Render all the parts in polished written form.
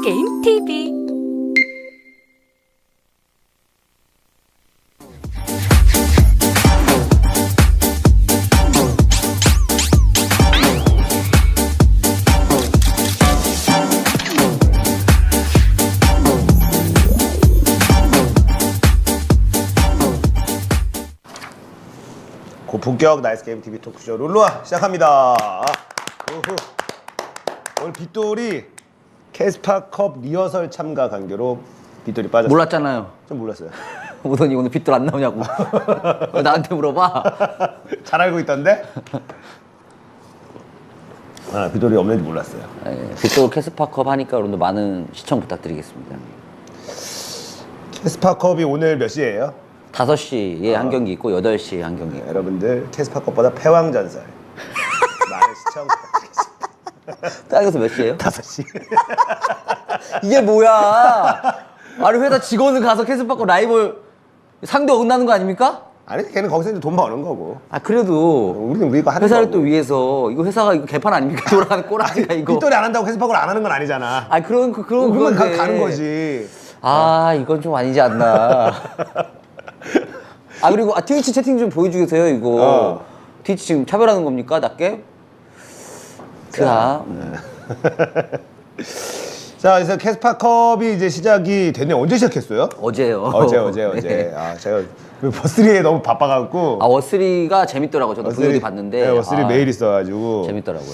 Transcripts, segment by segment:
게임 TV. 고품격 나이스 게임 TV 토크쇼 룰루와 시작합니다. 오늘 빗돌이 캐스파컵 리허설 참가 관계로 빗돌이 빠졌어요. 몰랐잖아요. 좀 몰랐어요. 오더니 오늘 빗돌 안 나오냐고. 왜 나한테 물어봐? 잘 알고 있던데? 빗돌이 없는지 몰랐어요. 네, 빗돌 캐스파컵 하니까 여러분들 많은 시청 부탁드리겠습니다. 캐스파컵이 오늘 몇 시예요? 5시에 한 경기 있고 8시에 한 경기 있고. 여러분들 캐스파컵보다 패왕전설 많은 시청 부탁드리겠습니다. 땅에서 몇 시에요? 5시. 이게 뭐야? 아니 회사 직원은 가서 캐스파컵 라이벌 상대 어긋나는 거 아닙니까? 아니 걔는 거기서 이제 돈 버는 거고. 아 그래도 우리는 우리가 하는 회사를 거고. 또 위해서 이거 회사가 이거 개판 아닙니까? 돌아가는 꼬라지가 이거. 빗돌이 안 한다고 캐스파컵을 안 하는 건 아니잖아. 아 그런 그러면 건데. 가는 거지. 아 이건 좀 아니지 않나. 아 그리고 트위치 채팅 좀 보여주세요 이거. 트위치 지금 차별하는 겁니까 낮게? 자. 자, 그래서 캐스파컵이 이제 시작이 됐네요. 언제 시작했어요? 어제요. 어제. 네. 아, 제가 버스리에 너무 바빠갖고. 아 워스리가 재밌더라고. 저도 VOD 봤는데. 네, 워스리 아, 매일 있어가지고. 재밌더라고요.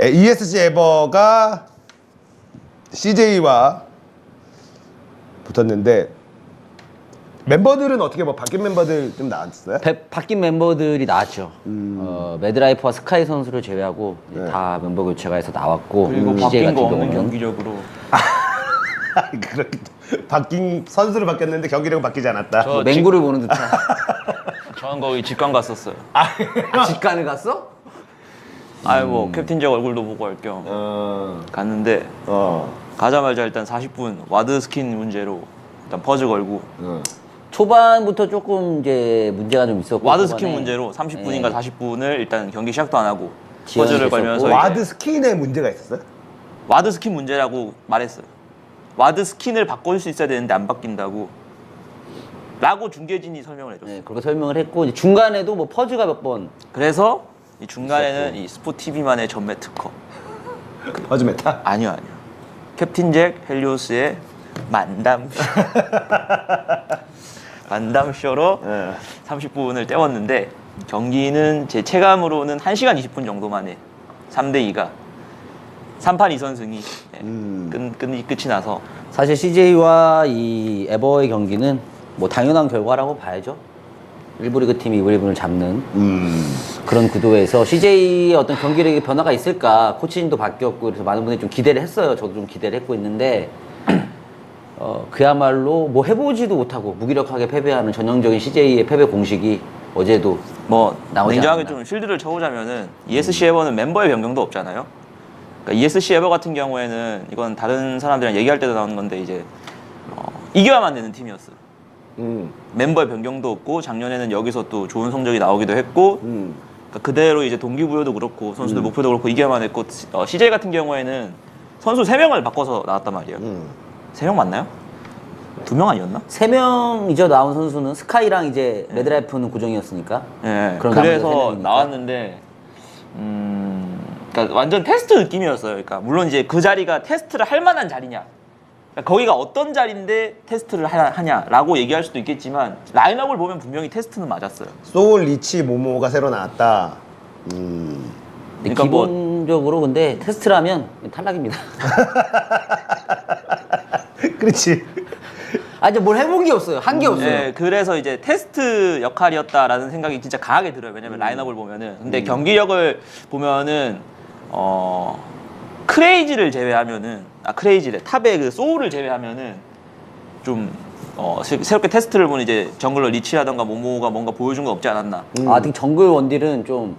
ESC 에버가 CJ와 붙었는데 멤버들은 어떻게 뭐 바뀐 멤버들 좀 나왔어요? 바뀐 멤버들이 나왔죠. 매드라이프와 스카이 선수를 제외하고 네. 다 멤버 교체가 해서 나왔고 그리고 CJ 바뀐 거 같은 없는 경우는 경기력으로 그렇게 바뀐 선수를 바뀌었는데 경기력은 바뀌지 않았다. 저 맹구를 보는 듯한. 저는 거기 직관 갔었어요. 아, 직관을 갔어? 아이 뭐 캡틴 잭 얼굴도 보고 할 겸 갔는데 가자마자 일단 40분 와드 스킨 문제로 일단 퍼즈 걸고 초반부터 조금 이제 문제가 좀 있었고 와드 초반에. 스킨 문제로 30분인가 네. 40분을 일단 경기 시작도 안 하고 지연이 퍼즈를 됐었고. 걸면서 이제 와드 스킨에 문제가 있었어요? 와드 스킨 문제라고 말했어요. 와드 스킨을 바꿀 수 있어야 되는데 안 바뀐다고 라고 중계진이 설명을 해줬어요. 네, 그렇게 설명을 했고 이제 중간에도 뭐 퍼즈가 몇 번 그래서 이 중간에는 이 스포티비만의 전매 특허 버즈 메타? 아니요. 캡틴 잭 헬리오스의 만담쇼로 30분을 때웠는데 경기는 제 체감으로는 1시간 20분 정도 만에 3대2가 3판 2선승이 끝이 나서 사실 CJ와 이 에버의 경기는 뭐 당연한 결과라고 봐야죠. 1부 리그 팀이 2부 리그를 잡는 그런 구도에서 CJ의 어떤 경기력의 변화가 있을까 코치진도 바뀌었고 그래서 많은 분들이 좀 기대를 했어요. 저도 좀 기대를 했고 있는데 그야말로 뭐 해보지도 못하고 무기력하게 패배하는 전형적인 CJ의 패배 공식이 어제도 뭐 나오지 냉정하게 않았나. 좀 실드를 쳐보자면은 ESC 에버는 멤버의 변경도 없잖아요. 그러니까 ESC 에버 같은 경우에는 이건 다른 사람들이랑 얘기할 때도 나오는 건데 이제 이겨야만 되는 팀이었어요. 멤버의 변경도 없고 작년에는 여기서 또 좋은 성적이 나오기도 했고 그러니까 그대로 이제 동기부여도 그렇고 선수들 목표도 그렇고 이겨야만 했고 CJ 같은 경우에는 선수 3명을 바꿔서 나왔단 말이에요. 3명 맞나요? 2명 아니었나? 3명이죠. 나온 선수는 스카이랑 이제 매드라이프는 고정이었으니까. 예. 그럼 나머지 세 그래서 명이니까. 나왔는데 그러니까 완전 테스트 느낌이었어요. 그러니까 물론 이제 그 자리가 테스트를 할 만한 자리냐, 그러니까 거기가 어떤 자리인데 테스트를 하냐라고 얘기할 수도 있겠지만 라인업을 보면 분명히 테스트는 맞았어요. 소울, 리치, 모모가 새로 나왔다. 근데 그러니까 뭐- 기본적으로 근데 테스트라면 탈락입니다. 그렇지. 아 이제 뭘 해본 게 없어요. 한 게 없어요. 예, 그래서 이제 테스트 역할이었다라는 생각이 진짜 강하게 들어요. 왜냐면 라인업을 보면은. 근데 경기력을 보면은 크레이지를 제외하면은 크레이지래 탑의 그 소울을 제외하면은 좀 새롭게 테스트를 본 이제 정글러 리치라던가 모모가 뭔가 보여준 거 없지 않았나. 아직 정글 원딜은 좀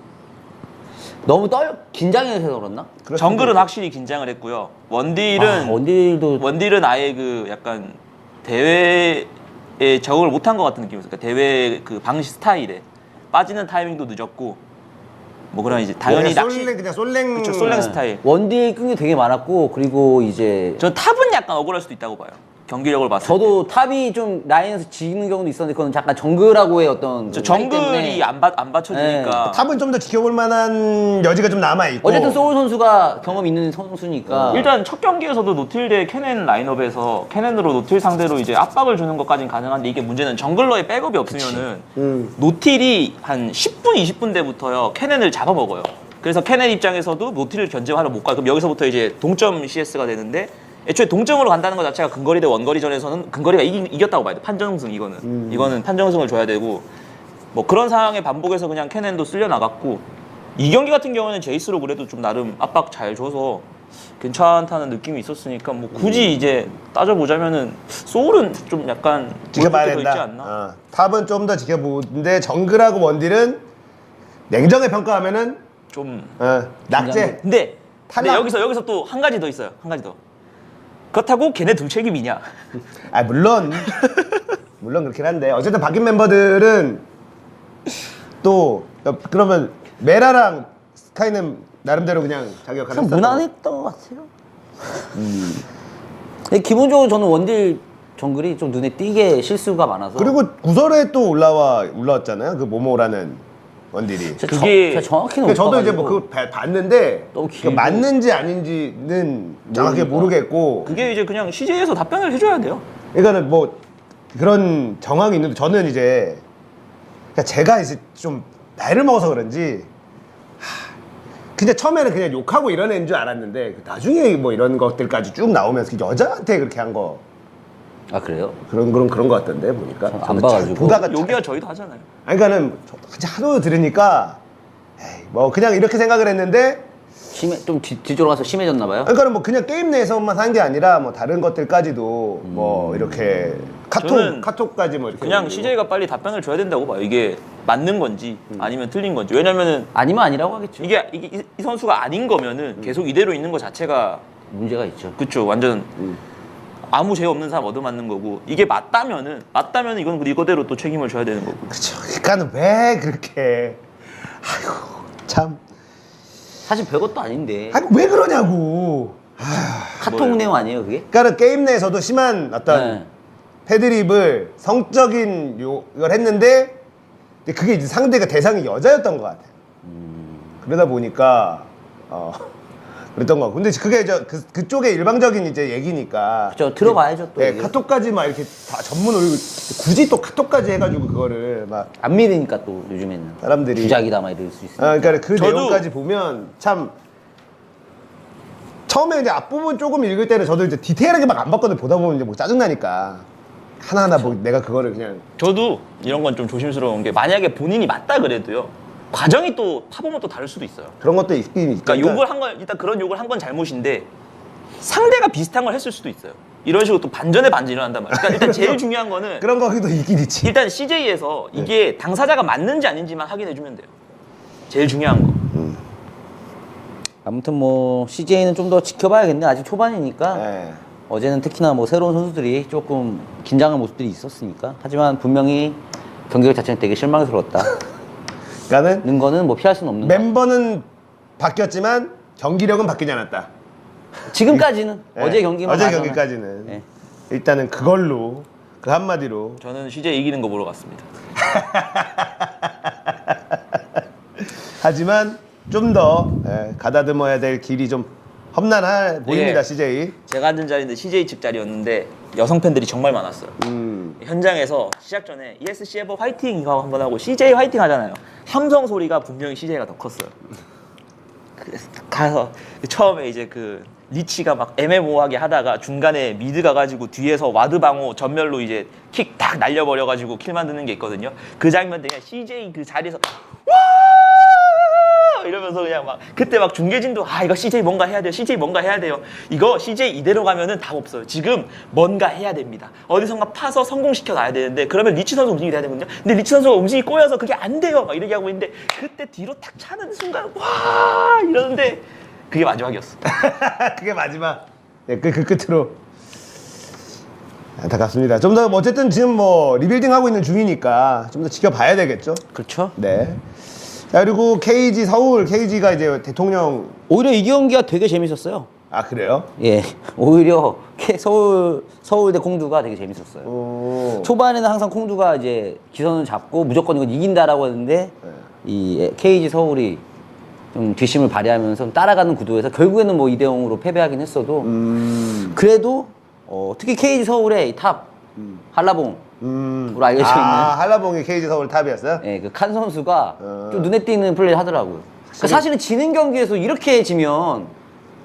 너무 긴장해서 그렇나? 정글은 확실히 긴장을 했고요. 원딜은 원딜도 아예 그 약간 대회에 적응을 못한 것 같은 느낌이었어요. 그러니까 대회 그 방식 스타일에 빠지는 타이밍도 늦었고 뭐 그런 이제 당연히 낚시 솔랭 그냥 솔랭. 그쵸, 솔랭 스타일. 원딜 끈이 되게 많았고 그리고 이제 저 탑은 약간 억울할 수도 있다고 봐요. 경기력을 봤을 때. 저도 탑이 좀 라인에서 지는 경우도 있었는데 그건 잠깐 정글하고의 어떤 저 그 차이 정글이 때문에 안 받쳐주니까. 탑은 좀 더 지켜볼 만한 여지가 좀 남아 있고. 어쨌든 소울 선수가 경험 있는 선수니까 일단 첫 경기에서도 노틸 대 캐넨 라인업에서 캐넨으로 노틸 상대로 이제 압박을 주는 것까진 가능한데 이게 문제는 정글러의 백업이 없으면은 노틸이 한 10분, 20분 대부터요 캐넨을 잡아먹어요. 그래서 캐넨 입장에서도 노틸을 견제하러 못 가요. 그럼 여기서부터 이제 동점 CS가 되는데 애초에 동점으로 간다는 것 자체가 근거리 대 원거리전에서는 근거리가 이겼다고 봐야 돼. 판정승 이거는. 이거는 판정승을 줘야 되고 뭐 그런 상황의 반복에서 그냥 캐넨도 쓸려 나갔고 이 경기 같은 경우는 제이스로 그래도 좀 나름 압박 잘 줘서 괜찮다는 느낌이 있었으니까 뭐 굳이 이제 따져보자면은 소울은 좀 약간 지켜봐야 더 있지 된다. 않나? 탑은 좀 더 지켜보는데 정글하고 원딜은 냉정히 평가하면은 좀 낙제. 근데 탈락. 여기서 또 한 가지 더 있어요. 한 가지 더. 그렇다고 걔네 둘 책임이냐? 물론 그렇긴 한데 어쨌든 바뀐 멤버들은 또 그러면 메라랑 스카이는 나름대로 그냥 자기가 참 가졌어. 무난했던 것 같아요. 근데 기본적으로 저는 원딜 정글이 좀 눈에 띄게 실수가 많아서 그리고 구설에 또 올라왔잖아요. 그 모모라는 원딜이. 제가 그게- 제가 정확히는 그러니까 못 저도 이제 봐가지고. 뭐 그거 봤는데 너무 그게 길고. 맞는지 아닌지는 정확히 모르겠고. 그게 이제 그냥 CJ에서 답변을 해줘야 돼요. 그러니까는 뭐 그런 정황이 있는데 저는 이제 그러니까 제가 이제 좀 나이를 먹어서 그런지 근데 처음에는 그냥 욕하고 이런 애인 줄 알았는데 나중에 뭐 이런 것들까지 쭉 나오면서 여자한테 그렇게 한 거 아 그래요? 그런 거 같던데 보니까 안 저도 봐가지고. 보다가 여기야 저희도 하잖아요. 아니 그러니까는 하도 들으니까 에이, 뭐 그냥 이렇게 생각을 했는데 좀 뒤쪽으로 가서 심해졌나 봐요. 그러니까는 뭐 그냥 게임 내에서만 한 게 아니라 뭐 다른 것들까지도 뭐 이렇게 저는 카톡까지 뭐 이렇게 그냥 올리고. CJ가 빨리 답변을 줘야 된다고 봐요. 이게 맞는 건지 아니면 틀린 건지. 왜냐면은 아니면 아니라고 하겠죠. 이게 이 선수가 아닌 거면은 계속 이대로 있는 거 자체가 문제가 있죠. 그쵸 완전 아무 죄 없는 사람 얻어맞는 거고 이게 맞다면은 이건 이거대로 또 책임을 져야 되는 거고. 그쵸. 그러니까는 왜 그렇게 아이고 참 사실 별것도 아닌데 아이고 왜 그러냐고. 카톡 뭐예요? 내용 아니에요 그게? 그러니까는 게임 내에서도 심한 어떤 네. 패드립을 성적인 이걸 했는데 근데 그게 이제 상대가 대상이 여자였던 것 같아요. 그러다 보니까 그랬던 거. 근데 그게 이제 그쪽의 일방적인 이제 얘기니까. 그쵸, 들어봐야죠, 또 네, 얘기를. 카톡까지 막 이렇게 다 전문 올리고 굳이 또 카톡까지 해가지고 그거를 막 안 믿으니까 또 요즘에는 사람들이 주작이다 막 이럴 수 있어요. 그러니까 그 저도- 내용까지 보면 참 처음에 이제 앞부분 조금 읽을 때는 저도 이제 디테일하게 막 안 봤거든요. 보다 보면 이제 뭐 짜증나니까 하나하나 뭐 내가 그거를 그냥 저도 이런 건 좀 조심스러운 게 만약에 본인이 맞다 그래도요 과정이 또 타보면 또 다를 수도 있어요. 그런 것도 있긴 있으니까. 그러니까 욕을 한 건 일단 그런 욕을 한 건 잘못인데 상대가 비슷한 걸 했을 수도 있어요. 이런 식으로 또 반전의 반전이 일어난단 말이에요. 그러니까 일단 제일 중요한 거는 그런 거기도 있긴 있지. 일단 CJ에서 이게 당사자가 맞는지 아닌지만 확인해주면 돼요. 제일 중요한 거. 아무튼 뭐 CJ는 좀 더 지켜봐야겠네. 아직 초반이니까. 네. 어제는 특히나 뭐 새로운 선수들이 조금 긴장한 모습들이 있었으니까. 하지만 분명히 경기 자체는 되게 실망스러웠다. 그러니까는 는 거는 뭐 피할 수는 없는 거. 멤버는 바뀌었지만 경기력은 바뀌지 않았다. 지금까지는 네. 어제 경기만 어제 봐서는. 경기까지는 네. 일단은 그걸로 그 한마디로 저는 CJ 이기는 거 보러 갔습니다. 하지만 좀 더 가다듬어야 될 길이 좀 험난해 보입니다. 예. CJ. 제가 앉은 자리인데 CJ 측 자리였는데 여성 팬들이 정말 많았어요. 현장에서 시작 전에 ESC 에버 화이팅 이거 한번 하고 CJ 화이팅 하잖아요. 함성 소리가 분명히 CJ가 더 컸어요. 그래서 가서 처음에 이제 그 리치가 막 애매모호하게 하다가 중간에 미드 가가지고 뒤에서 와드 방어 전멸로 이제 킥 딱 날려버려가지고 킬 만드는 게 있거든요. 그 장면 때 그냥 CJ 그 자리에서 와 이러면서 그냥 막 그때 막 중계진도 아 이거 CJ 뭔가 해야 돼요. CJ 뭔가 해야 돼요. 이거 CJ 이대로 가면은 답 없어요. 지금 뭔가 해야 됩니다. 어디선가 파서 성공시켜 놔야 되는데 그러면 리치 선수 움직임이 돼야 되거든요. 근데 리치 선수가 움직임이 꼬여서 그게 안 돼요. 막 이렇게 하고 있는데 그때 뒤로 탁 차는 순간 와 이러는데 그게 마지막이었어. 그게 마지막. 네, 그 끝으로 안타깝습니다. 좀 더 어쨌든 지금 뭐 리빌딩 하고 있는 중이니까 좀 더 지켜봐야 되겠죠. 그렇죠. 네. 자, 그리고 KG 서울, KG가 이제 대통령. 오히려 이 경기가 되게 재밌었어요. 아, 그래요? 예, 오히려 서울대 콩두가 되게 재밌었어요. 오. 초반에는 항상 콩두가 이제 기선을 잡고 무조건 이건 이긴다라고 했는데 네. 이 KG 서울이 좀 뒷심을 발휘하면서 따라가는 구도에서 결국에는 뭐 2대0으로 패배하긴 했어도 그래도 특히 KG 서울의 이 탑 한라봉으로 알려져 있는 한라봉이 KG 서울 탑이었어요? 예, 그 칸 선수가 좀 눈에 띄는 플레이를 하더라고요. 그러니까 사실은 지는 경기에서 이렇게 지면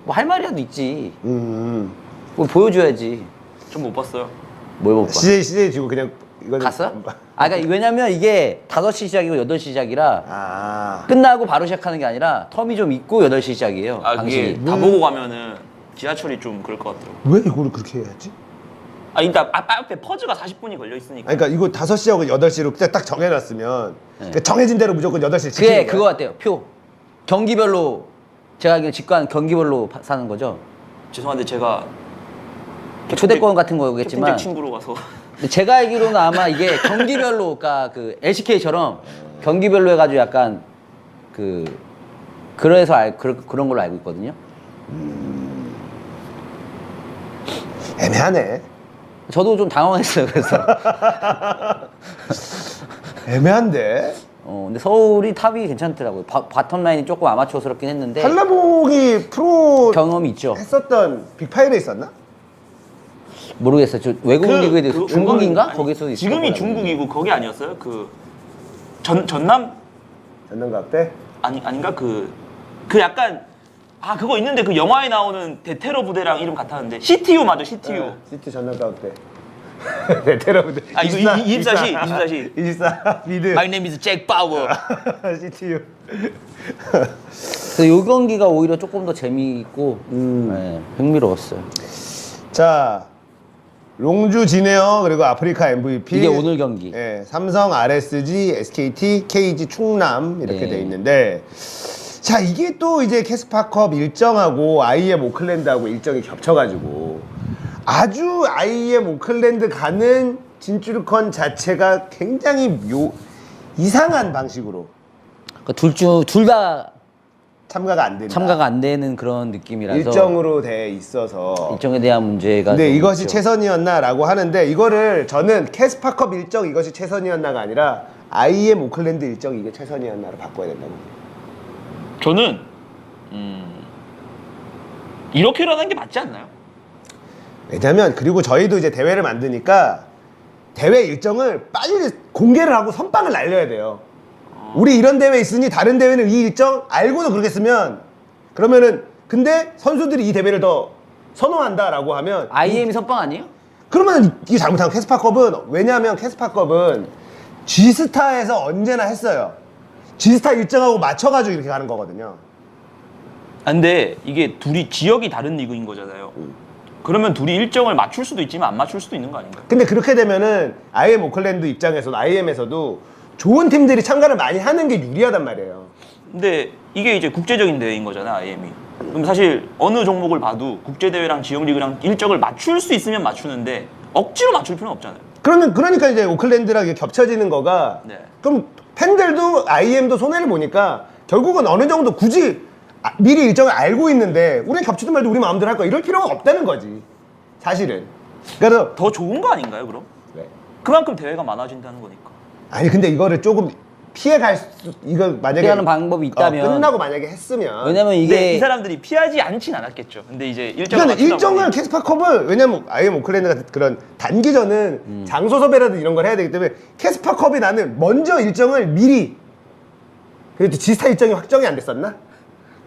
뭐 할 말이라도 있지. 뭐 보여줘야지. 좀 못 봤어요. 뭘 못 봐. CJ 지고 그냥 이거는 갔어요? 아, 그러니까 왜냐면 이게 5시 시작이고 8시 시작이라 아. 끝나고 바로 시작하는 게 아니라 텀이 좀 있고 8시 시작이에요. 아 그게 당신이. 다 보고 가면은 지하철이 좀 그럴 것 같더라고. 왜 이거를 그렇게 해야지? 아 그러니까 앞에 퍼즈가 40분이 걸려 있으니까. 아니, 그러니까 이거 5시하고 8시로 그냥 딱 정해놨으면 그러니까 정해진 대로 무조건 8시에 지키는 그게 거야. 그거 같아요. 표. 경기별로 제가 알기로 직관 경기별로 사는 거죠. 죄송한데 제가 초대권 같은 캡틴 거겠지만 잭 친구로 가서 근데 제가 알기로는 아마 이게 경기별로 그러니까 그 LCK처럼 경기별로 해가지고 약간 그래서 그런 걸로 알고 있거든요. 애매하네. 저도 좀 당황했어요. 그래서 애매한데. 근데 서울이 탑이 괜찮더라고요. 바텀 라인이 조금 아마추어스럽긴 했는데 한라봉이 프로 경험이 있죠. 했었던 빅파이브에 있었나? 모르겠어요. 저 외국 리그에 대해서 중국인가? 아니, 거기서 지금이 있었던 중국이고 거기 아니었어요? 그 전남 전남각 때? 아닌가 그 약간 그거 있는데 그 영화에 나오는 대테러 부대랑 이름 같았는데 CTU 맞아 CTU. 네, 시티 전남각 때. 네, 테러부대. 아 이거 24시 24 미드. My name is Jack Bauer. CTU. 그래서 이 경기가 오히려 조금 더 재미있고 네, 흥미로웠어요. 자, 롱주 진에어 그리고 아프리카 MVP. 이게 오늘 경기. 예, 삼성, RSG, SKT, KG, 충남 이렇게 네. 돼 있는데, 자, 이게 또 이제 캐스파컵 일정하고 IM 오클랜드하고 일정이 겹쳐가지고 아주 IM 오클랜드 가는 진출권 자체가 굉장히 이상한 방식으로 둘 다 참가가 안 된다. 참가가 안 되는 그런 느낌이라서 일정으로 돼 있어서. 일정에 대한 문제가 근데 좀 이것이 있죠. 최선이었나라고 하는데, 이거를 저는 캐스파컵 일정 이것이 최선이었나가 아니라 IM 오클랜드 일정 이게 최선이었나로 바꿔야 된다고. 저는 이렇게 일어나는 게 맞지 않나요? 왜냐면 그리고 저희도 이제 대회를 만드니까 대회 일정을 빨리 공개를 하고 선빵을 날려야 돼요. 우리 이런 대회 있으니 다른 대회는 이 일정 알고도 그렇게 쓰면, 그러면은 근데 선수들이 이 대회를 더 선호한다라고 하면 IM이 선빵 아니에요? 그러면 이게 잘못한 캐스파컵은, 왜냐하면 캐스파컵은 G스타에서 언제나 했어요. G스타 일정하고 맞춰가지고 이렇게 가는 거거든요. 근데 이게 둘이 지역이 다른 리그인 거잖아요. 그러면 둘이 일정을 맞출 수도 있지만 안 맞출 수도 있는 거 아닌가요? 근데 그렇게 되면은 IM 오클랜드 입장에서도 IM에서도 좋은 팀들이 참가를 많이 하는 게 유리하단 말이에요. 근데 이게 이제 국제적인 대회인 거잖아요, IM이. 그럼 사실 어느 종목을 봐도 국제대회랑 지역리그랑 일정을 맞출 수 있으면 맞추는데 억지로 맞출 필요는 없잖아요. 그러니까 이제 오클랜드랑 이게 겹쳐지는 거가, 네. 그럼 팬들도 IM도 손해를 보니까 결국은 어느 정도 굳이 미리 일정을 알고 있는데 우리는 겹치든 말도 우리 마음대로 할 거야 이럴 필요가 없다는 거지 사실은. 그래서 더 좋은 거 아닌가요, 그럼? 네. 그만큼 대회가 많아진다는 거니까. 아니 근데 이거를 조금 피해갈 수, 이거 만약에 피하는 방법이 있다면 끝나고 만약에 했으면, 왜냐면 근데 이게 이 사람들이 피하지 않진 않았겠죠. 근데 이제 일정을 그러니까 맞추다 일정을 보니 캐스파컵을, 왜냐면 IM 오클랜드 같은 그런 단기전은 장소 섭외라든 이런 걸 해야 되기 때문에 캐스파컵이 나는 먼저 일정을 미리, 그래도 지스타 일정이 확정이 안 됐었나?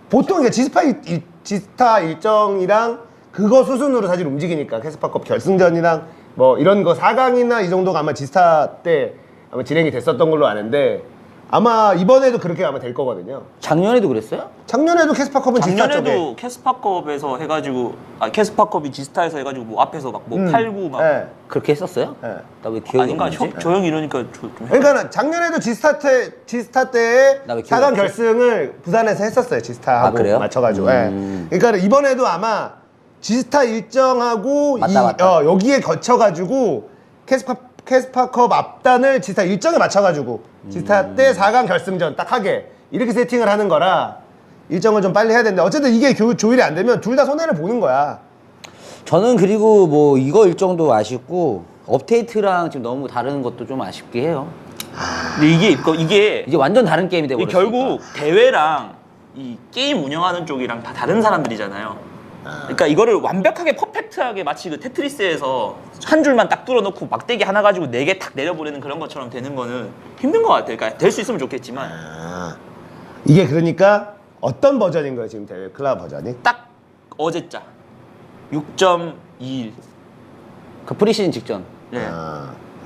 보통 이게 지스타 일정이랑 그거 수순으로 사실 움직이니까 캐스파컵 결승전이랑 뭐 이런 거 4강이나 이 정도가 아마 지스타 때 아마 진행이 됐었던 걸로 아는데, 아마 이번에도 그렇게 아마 될 거거든요. 작년에도 그랬어요? 작년에도 캐스파컵은 지스타 쪽에. 작년에도 캐스파컵에서 해가지고 캐스파컵이 지스타에서 해가지고 뭐 앞에서 막 뭐 팔고 막 네. 그렇게 했었어요? 네. 나 왜 기억이 아닌가? 없지? 저 형이 이러니까 좀 그러니까 작년에도 지스타 때에 나왜 기억이 4강 없지? 결승을 부산에서 했었어요. 지스타하고 아, 그래요? 맞춰가지고. 예. 그러니까 이번에도 아마 지스타 일정하고 맞다. 여기에 거쳐가지고 캐스파컵 앞단을 지스타 일정에 맞춰가지고 지스타 때 4강 결승전 딱 하게 이렇게 세팅을 하는 거라 일정을 좀 빨리 해야 되는데 어쨌든 이게 조율이 안 되면 둘 다 손해를 보는 거야. 저는 그리고 뭐 이거 일정도 아쉽고 업데이트랑 지금 너무 다른 것도 좀 아쉽게 해요. 근데 이게 이게 완전 다른 게임이 이게 돼버렸으니까. 결국 대회랑 이 게임 운영하는 쪽이랑 다 다른 사람들이잖아요. 그러니까 이거를 완벽하게 퍼펙트하게 마치 그 테트리스에서 한 줄만 딱 뚫어놓고 막대기 하나 가지고 4개 탁 내려보내는 그런 것처럼 되는 거는 힘든 것 같아요. 그러니까 될 수 있으면 좋겠지만 이게 그러니까 어떤 버전인 거예요 지금 대회 클라우 버전이? 딱 어제자 6.21. 그 프리시즌 직전. 네.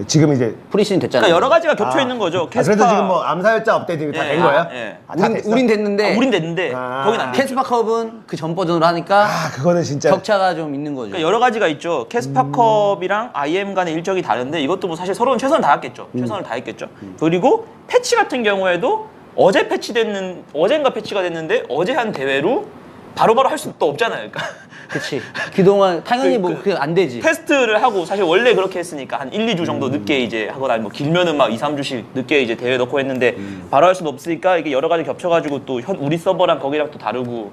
지금 이제 프리시즌 됐잖아요. 그러니까 여러 가지가 겹쳐 있는 거죠. 그래서 지금 뭐 암살자 업데이트 다 된 거야? 예. 다 됐어? 우린 됐는데 우린 됐는데 거긴 안 됐죠. 캐스파컵은 그 전 버전으로 하니까 그거는 진짜 격차가 좀 있는 거죠. 그러니까 여러 가지가 있죠. 캐스파컵이랑 IM 간의 일정이 다른데 이것도 뭐 사실 서로는 최선을 다했겠죠. 최선을 다했겠죠. 그리고 패치 같은 경우에도 어젠가 패치가 됐는데 어제 한 대회로 바로바로 할 수도 없잖아요. 그러니까 그치. 그동안 당연히 뭐 그게 안 되지. 테스트를 하고 사실 원래 그렇게 했으니까 한 1, 2주 정도 늦게 이제 하거나 뭐 길면은 막 2, 3주씩 늦게 이제 대회 넣고 했는데 바로 할 수도 없으니까 이게 여러 가지 겹쳐가지고 또 우리 서버랑 거기랑 또 다르고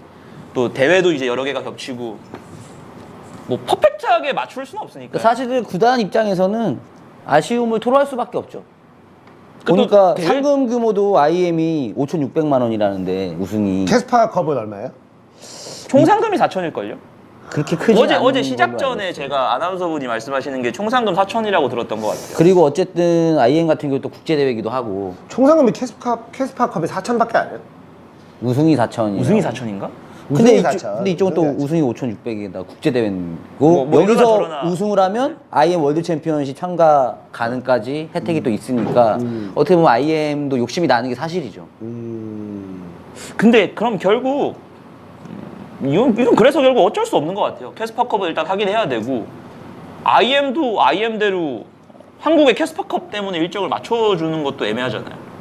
또 대회도 이제 여러 개가 겹치고 뭐 퍼펙트하게 맞출 수는 없으니까. 사실 구단 입장에서는 아쉬움을 토로할 수밖에 없죠. 그것도 보니까 대회- 상금 규모도 IM이 5,600만 원이라는데 우승이 캐스파컵은 얼마예요? 총 상금이 4천일걸요? 그렇게 크지 않은 어제 시작 걸로 전에 알고 있어요. 제가 아나운서분이 말씀하시는 게 총 상금 4천이라고 들었던 것 같아요. 그리고 어쨌든 IM 같은 경우 또 국제 대회기도 하고 총 상금이 캐스파컵이 4천밖에 안 해요? 우승이 4,000이. 우승이 4천인가? 근데, 우승이 4천. 근데 이쪽은 또 우승이 우승이 5,600이다 국제 대회고 뭐 이러나 여기서 저러나. 우승을 하면 IM 월드 챔피언십 참가 가능까지 혜택이 또 있으니까 어떻게 보면 IM도 욕심이 나는 게 사실이죠. 근데 그럼 결국 이건 그래서 결국 어쩔 수 없는 것 같아요. 캐스파컵을 일단 하긴 해야 되고 IM도 IM대로 한국의 캐스파컵 때문에 일정을 맞춰주는 것도 애매하잖아요.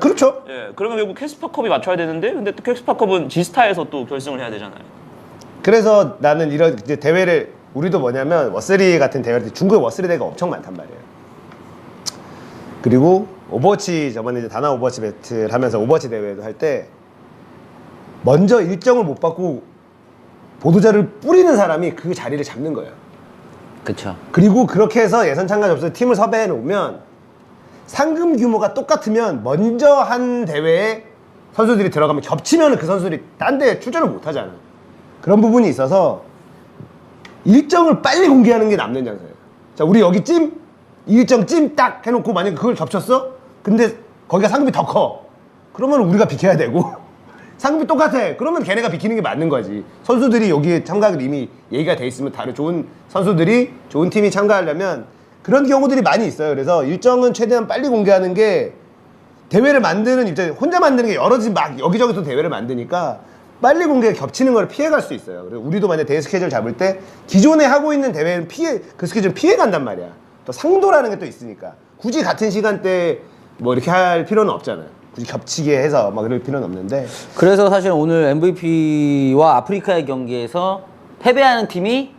그렇죠. 예, 그러면 결국 캐스파컵이 맞춰야 되는데 근데 또 캐스파컵은 지스타에서 또 결승을 해야 되잖아요. 그래서 나는 이런 이제 대회를 우리도 뭐냐면 워스리 같은 대회를 중국에 워스리 대회가 엄청 많단 말이에요. 그리고 오버워치 저번에 이제 다나 오버워치 배틀 하면서 오버워치 대회도 할 때 먼저 일정을 못 받고 보도자를 뿌리는 사람이 그 자리를 잡는 거예요. 그쵸. 그리고 그렇게 해서 예선 참가 접수 팀을 섭외해 놓으면 상금 규모가 똑같으면 먼저 한 대회에 선수들이 들어가면 겹치면 그 선수들이 딴 데에 출전을 못 하잖아요. 그런 부분이 있어서 일정을 빨리 공개하는 게 남는 장사예요. 자, 우리 여기 찜 일정 찜 딱 해놓고 만약에 그걸 겹쳤어? 근데 거기가 상금이 더 커. 그러면 우리가 비켜야 되고 상금이 똑같아. 그러면 걔네가 비키는 게 맞는 거지. 선수들이 여기에 참가를 이미 얘기가 돼 있으면 다른 좋은 선수들이 좋은 팀이 참가하려면 그런 경우들이 많이 있어요. 그래서 일정은 최대한 빨리 공개하는 게 대회를 만드는 입장에 혼자 만드는 게 여러 집 막 여기저기서 대회를 만드니까 빨리 공개 겹치는 걸 피해갈 수 있어요. 그래서 우리도 만약 대회 스케줄 잡을 때 기존에 하고 있는 대회는 그 스케줄 피해 간단 말이야. 또 상도라는 게 또 있으니까 굳이 같은 시간대 뭐 이렇게 할 필요는 없잖아요. 굳이 겹치게 해서 막 그럴 필요는 없는데. 그래서 사실 오늘 MVP와 아프리카의 경기에서 패배하는 팀이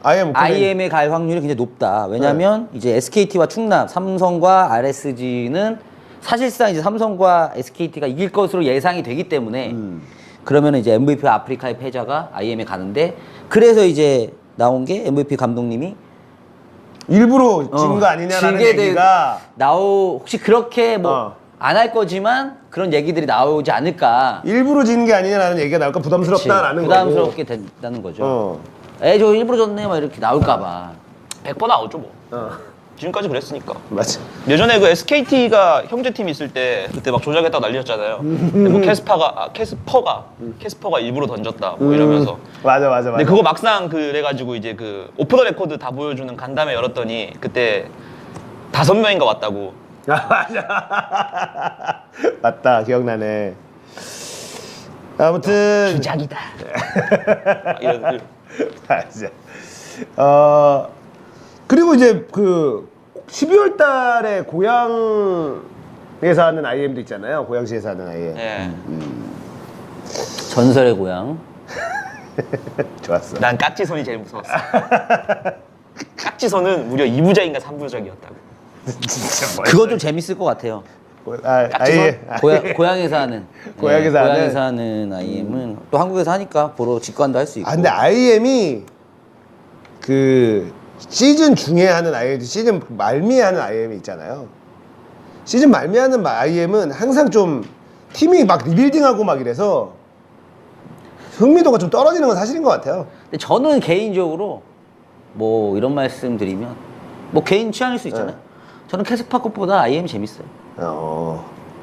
IM에 갈 확률이 굉장히 높다. 왜냐면 이제 SKT와 충남, 삼성과 RSG는 사실상 이제 삼성과 SKT가 이길 것으로 예상이 되기 때문에 그러면 이제 MVP 아프리카의 패자가 IM에 가는데 그래서 이제 나온 게 MVP 감독님이 일부러 진 거 아니냐라는 얘기가 혹시 그렇게 뭐 안 할 거지만 그런 얘기들이 나오지 않을까. 일부러 지는 게 아니냐라는 얘기가 나올까 부담스럽다라는 거고. 부담스럽게 된다는 거죠. 저 일부러 졌네 막 이렇게 나올까 봐. 100% 나오죠 뭐. 지금까지 그랬으니까. 맞아. 예전에 그 SKT가 형제팀 있을 때 그때 막 조작했다고 난리였잖아요. 근데 뭐 캐스퍼가 일부러 던졌다 뭐 이러면서. 맞아. 근데 그거 막상 그래가지고 이제 그 오프 더 레코드 다 보여주는 간담회 열었더니 그때 5명인가 왔다고. 맞아. 맞다. 기억나네. 아무튼 주작이다. 이런. 맞아. 그리고 이제 그 12월 달에 고향에서 하는 IM도 있잖아요. 고양시에서 하는 IM. 예. 전설의 고향. 좋았어. 난 깍지손이 제일 무서웠어. 깍지손은 무려 2부작인가 3부작이었다고. 진짜 그거 좀 재밌을 것 같아요. 아예 고향에서 하는 고향에서 하는? 고향에서 하는 IM은 또 한국에서 하니까 보러 직관도 할 수 있고. 근데 IM이 그 시즌 중에 하는 IM, 시즌 말미에 하는 IM이 있잖아요. 시즌 말미에 하는 IM은 항상 좀 팀이 막 리빌딩하고 막 이래서 흥미도가 좀 떨어지는 건 사실인 것 같아요. 근데 저는 개인적으로 뭐 이런 말씀 드리면 뭐 개인 취향일 수 있잖아요. 저는 캐스파컵보다 IM 재밌어요.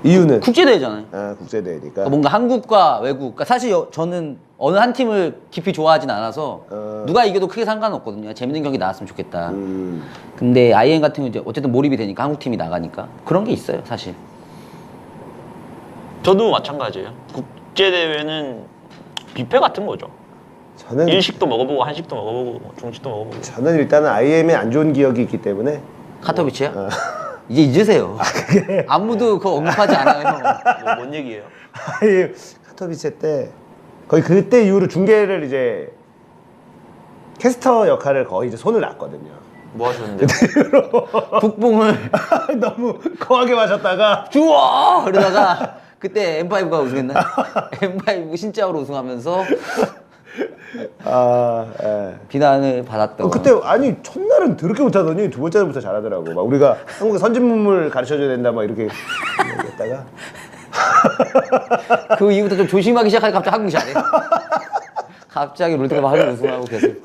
이유는 국제대회잖아요. 국제대회니까. 그러니까 뭔가 한국과 외국, 그러니까 사실 저는 어느 한 팀을 깊이 좋아하진 않아서 누가 이겨도 크게 상관없거든요. 재밌는 경기 나왔으면 좋겠다. 근데 IM 같은 경우는 이제 어쨌든 몰입이 되니까 한국 팀이 나가니까 그런 게 있어요, 사실. 저도 마찬가지예요. 국제대회는 뷔페 같은 거죠. 저는 일식도 먹어보고 한식도 먹어보고 중식도 먹어보고. 저는 일단은 IM에 안 좋은 기억이 있기 때문에 카토비치요? 이제 잊으세요. 아무도 그거 언급하지 않아요. 뭔 얘기예요? IM 카토비체 때 거의 그때 이후로 중계를 이제 캐스터 역할을 거의 이제 손을 놨거든요. 뭐 하셨는데요? 북봉을 너무 거하게 마셨다가 주워! 이러다가 그때 M5가 우승했나? M5 신짜오로 우승하면서 비난을 받았던. 그때 아니 첫날은 더럽게 못하더니 두 번째 날부터 잘하더라고. 막 우리가 한국의 선진문물 가르쳐줘야 된다 막 이렇게 얘기했다가 그 이후부터 좀 조심하기 시작하니까 갑자기 한국이 잘해. 갑자기 롤드컵 하루 우승하고 계속.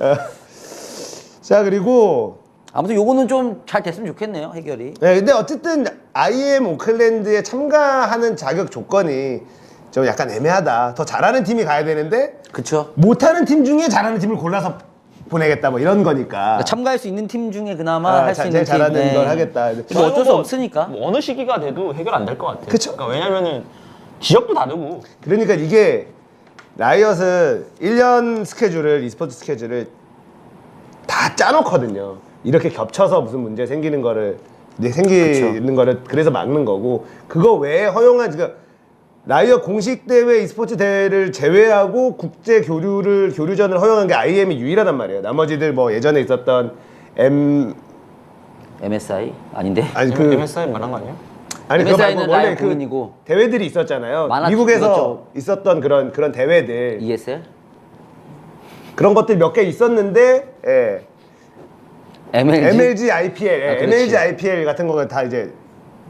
자 그리고 아무튼 요거는 좀 잘 됐으면 좋겠네요, 해결이. 네, 근데 어쨌든 IM 오클랜드에 참가하는 자격 조건이 좀 약간 애매하다. 더 잘하는 팀이 가야 되는데 그쵸. 못하는 팀 중에 잘하는 팀을 골라서 보내겠다 뭐 이런 거니까. 그러니까 참가할 수 있는 팀 중에 그나마 할 수 있는 제일 팀. 잘하는 네. 걸 하겠다. 뭐 어쩔 수 없으니까. 뭐 어느 시기가 돼도 해결 안 될 것 같아요. 그쵸. 그러니까 왜냐면은 지역도 다르고. 그러니까 이게 라이엇은 1년 스케줄을 e스포츠 스케줄을 다 짜놓거든요. 이렇게 겹쳐서 무슨 문제 생기는 거를 생기는 거를 그래서 막는 거고 그거 외에 허용한 그러니까 라이엇 공식 대회 e스포츠 대회를 제외하고 국제 교류전을 허용한 게 IM이 유일하단 말이에요. 나머지들 뭐 예전에 있었던 MSI? 아닌데? 아니 MSI 말한 거 아니에요? 아니 그거 MSI 는 말고 원래 라이엇 그 공인이고. 대회들이 있었잖아요. 많았죠. 미국에서 그렇죠. 있었던 그런 대회들 ESL? 그런 것들 몇 개 있었는데 예. MLG IPL, 아, 그렇지. MLG IPL 같은 거가 다 이제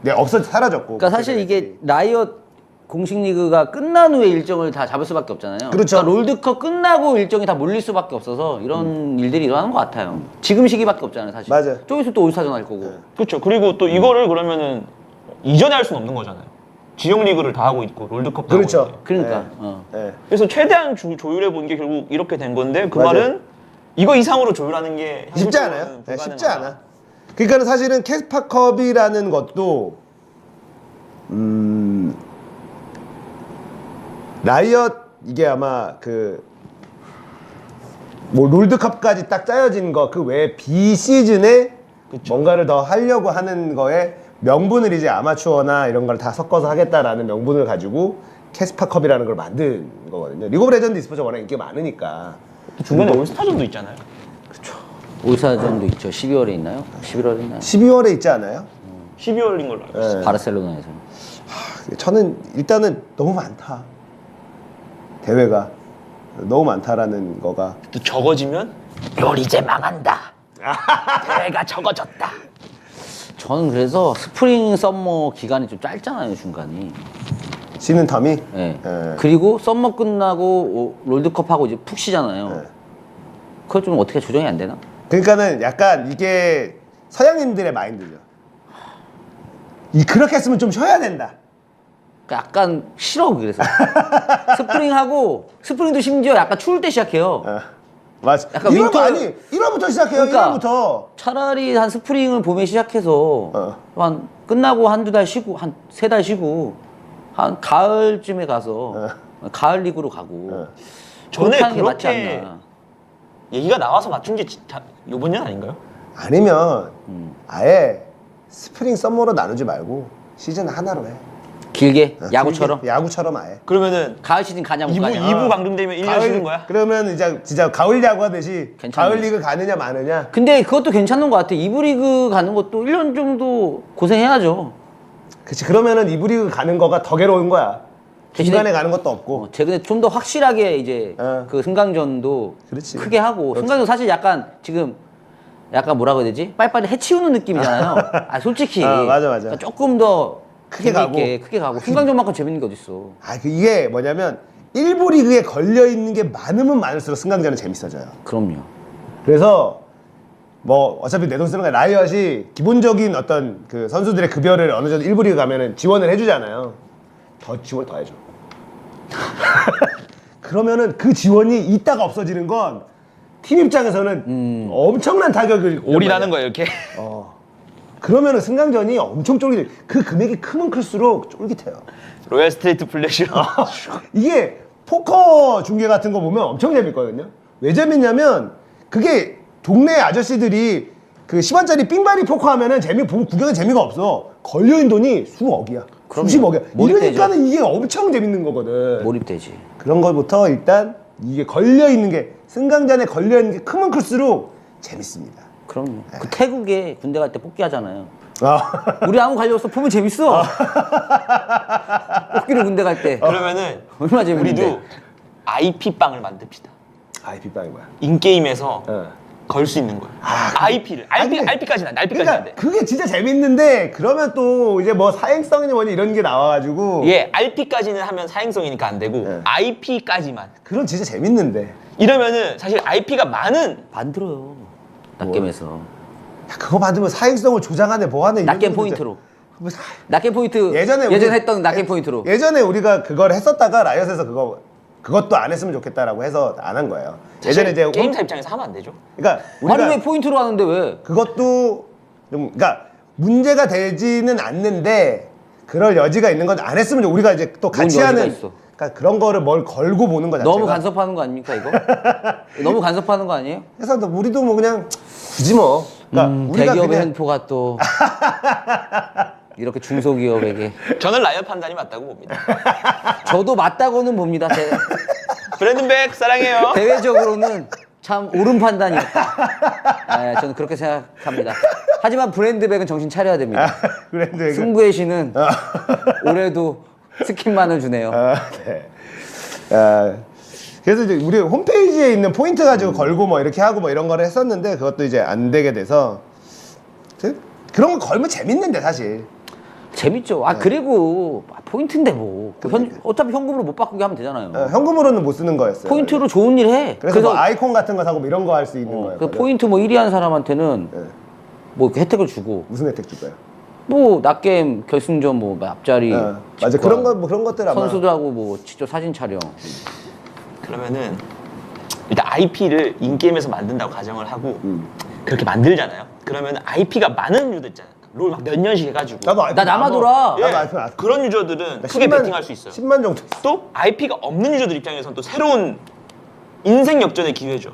사라졌고. 그러니까 사실 이게 라이엇 공식 리그가 끝난 후에 일정을 다 잡을 수밖에 없잖아요. 그렇죠. 그러니까 롤드컵 끝나고 일정이 다 몰릴 수밖에 없어서 이런 일들이 일어나는 것 같아요. 지금 시기밖에 없잖아요, 사실. 맞아요. 좀 있으면 또 올스타전 할 거고. 그렇죠. 그리고 또 이거를 그러면은 이전에 할 수는 없는 거잖아요. 지역 리그를 다 하고 있고 롤드컵도 그렇죠. 하고 있고. 그러니까. 예. 예. 그래서 최대한 조율해 본 게 결국 이렇게 된 건데 그 맞아요. 말은 이거 이상으로 조율하는 게 쉽지 현실적으로는 않아요. 네, 쉽지 불가능하다. 않아. 그러니까 사실은 캐스파컵이라는 것도 라이엇 이게 아마 뭐 롤드컵까지 딱 짜여진 거 그 외에 비시즌에 뭔가를 더 하려고 하는 거에 명분을 이제 아마추어나 이런 걸 다 섞어서 하겠다라는 명분을 가지고 캐스파컵이라는 걸 만든 거거든요. 리그 오브 레전드 e스포츠가 워낙 인기가 많으니까. 중간에 올스타전도 있잖아요. 올스타전도 있죠. 12월에 있나요? 11월에 있나요? 12월에 있지 않아요? 12월인 걸로 알고 있어요. 네. 바르셀로나에서. 저는 일단은 너무 많다. 대회가 너무 많다라는 거가 또 적어지면 롤 이제 망한다. 대회가 적어졌다. 저는 그래서 스프링 썸머 기간이 좀 짧잖아요, 중간이. 쉬는 텀이 네. 예. 그리고 썸머 끝나고 롤드컵 하고 이제 푹 쉬잖아요. 네. 그걸 좀 어떻게 조정이 안 되나? 그러니까는 약간 이게 서양인들의 마인드죠. 그렇게 했으면 좀 쉬어야 된다. 그러니까 약간 싫어 그래서 스프링도 심지어 약간 추울 때 시작해요. 맞아. 약간 1월 윈터- 아니 1월부터 시작해요. 그러니까 1월부터. 차라리 한 스프링을 봄에 시작해서 한 끝나고 한두 달 쉬고 한 세 달 쉬고 한 가을쯤에 가서 가을 리그로 가고 전에 그렇게 하는 게 맞지 그렇게 않나. 얘기가 나와서 맞춘 게 요번 년 아닌가요? 아니면 아예 스프링 썸머로 나누지 말고 시즌 하나로 해. 길게 야구처럼 길게, 야구처럼 아예. 그러면은 가을 시즌 가냐 못 2부, 가냐. 2부 방송되면 1년 쉬는 거야? 그러면 이제 진짜 가을 야구 하듯이 괜찮네. 가을 리그 가느냐 마느냐. 근데 그것도 괜찮은 것 같아. 2부 리그 가는 것도 1년 정도 고생해야죠. 그치. 그러면은 이부 리그 가는 거가 더 괴로운 거야. 중간에 가는 것도 없고. 최근에 좀 더 확실하게 이제 그 승강전도 그렇지. 크게 하고 승강전 사실 약간 지금 약간 뭐라고 해야 되지? 빨리빨리 해치우는 느낌이잖아요. 아 솔직히 맞아. 그러니까 조금 더 크게 재밌게, 크게 가고 승강전만큼 재밌는 게 어딨어. 이게 뭐냐면 1부 리그에 걸려있는 게 많으면 많을수록 승강전은 재밌어져요. 그럼요. 그래서 뭐 어차피 내 돈 쓰는 거야. 라이엇이 기본적인 어떤 그 선수들의 급여를 어느 정도 1부 리그 가면은 지원을 해주잖아요. 더 지원 더 해줘. 그러면은 그 지원이 있다가 없어지는 건 팀 입장에서는 엄청난 타격을 올인하는 거예요 이렇게. 그러면은 승강전이 엄청 쫄깃해. 그 금액이 크면 클수록 쫄깃해요. 로얄 스트레이트 플래시. 이게 포커 중계 같은 거 보면 엄청 재밌거든요. 왜 재밌냐면 그게 동네 아저씨들이 그 10원짜리 삥바리 포커 하면은 구경에 재미가 없어. 걸려있는 돈이 수억이야. 수십억이야. 몰입되죠. 이러니까는 이게 엄청 재밌는 거거든. 몰입되지. 그런 것부터 일단 이게 걸려있는 게 승강전에 걸려있는 게 크면 클수록 재밌습니다. 그럼요. 그 태국에 군대 갈 때 뽑기 하잖아요. 아. 우리 아무 관련 없어. 보면 재밌어. 뽑기를 군대 갈 때. 그러면은 얼마나 재밌는데. 우리도 IP 빵을 만듭시다. IP빵이 뭐야? 인게임에서 어. 걸 수 있는 거예요. IP를. RP까지는 안 돼. RP까지는 안 그러니까 돼. 그게 진짜 재밌는데 그러면 또 이제 뭐 사행성이니 뭐니 이런 게 나와가지고 예, RP까지는 하면 사행성이니까 안 되고 네. IP까지만. 그런 진짜 재밌는데 이러면은 사실 IP가 많은 만들어요. 낫겜에서. 야, 그거 만들면 사행성을 조장하네 뭐하네 이런 낫겜 것도 포인트로. 뭐 낫겜 포인트. 예전에 했던 낫겜 포인트로. 예전에 우리가 그걸 했었다가 라이엇에서 그것도 안 했으면 좋겠다라고 해서 안 한 거예요. 예전에 이제 게임사 입장에서 하면 안 되죠. 그러니까 아니 우리가 왜 포인트로 하는데 왜? 그것도 좀 그러니까 문제가 되지는 않는데 그럴 여지가 있는 건 안 했으면 우리가 이제 또 같이 여지가 하는 있어? 그러니까 그런 거를 뭘 걸고 보는 거 자체가 너무 간섭하는 거 아닙니까 이거? 너무 간섭하는 거 아니에요? 그래서 우리도 뭐 그냥 굳이 뭐 그러니까 우리가 대기업의 그냥 횡포가 또 이렇게 중소기업에게 저는 라이엇 판단이 맞다고 봅니다. 저도 맞다고는 봅니다. 브랜든백 사랑해요. 대외적으로는 참 옳은 판단이었다. 네, 저는 그렇게 생각합니다. 하지만 브랜드백은 정신 차려야 됩니다. 그런데 승부의 신은 올해도 스킨만을 주네요. 네. 그래서 이제 우리 홈페이지에 있는 포인트 가지고 걸고 뭐 이렇게 하고 뭐 이런 거를 했었는데 그것도 이제 안 되게 돼서 그런 거 걸면 재밌는데 사실. 재밌죠. 그리고 포인트인데 뭐 어차피 현금으로 못 바꾸게 하면 되잖아요. 현금으로는 못 쓰는 거였어요. 포인트로 좋은 일 해. 그래서 뭐 아이콘 같은 거 사고 뭐 이런 거 할 수 있는 거예요. 그 포인트 뭐 1위 한 사람한테는 뭐 이렇게 혜택을 주고 무슨 혜택 줄까요? 뭐 낫게임 결승전 뭐 앞자리 맞아 직관, 그런 거 뭐 그런 것들 아마 선수들하고 뭐 직접 사진 촬영. 그러면은 일단 IP를 인게임에서 만든다고 가정을 하고 그렇게 만들잖아요. 그러면 IP가 많은 유저 있잖아요. 롤 막 몇 년씩 해가지고. 나도 아이폰 나 남아돌아. 예, 나도 아이폰 알았어. 그런 유저들은 크게 10만 베팅할 수 있어요. 10만 정도. 또 IP가 없는 유저들 입장에서는 또 새로운 인생 역전의 기회죠.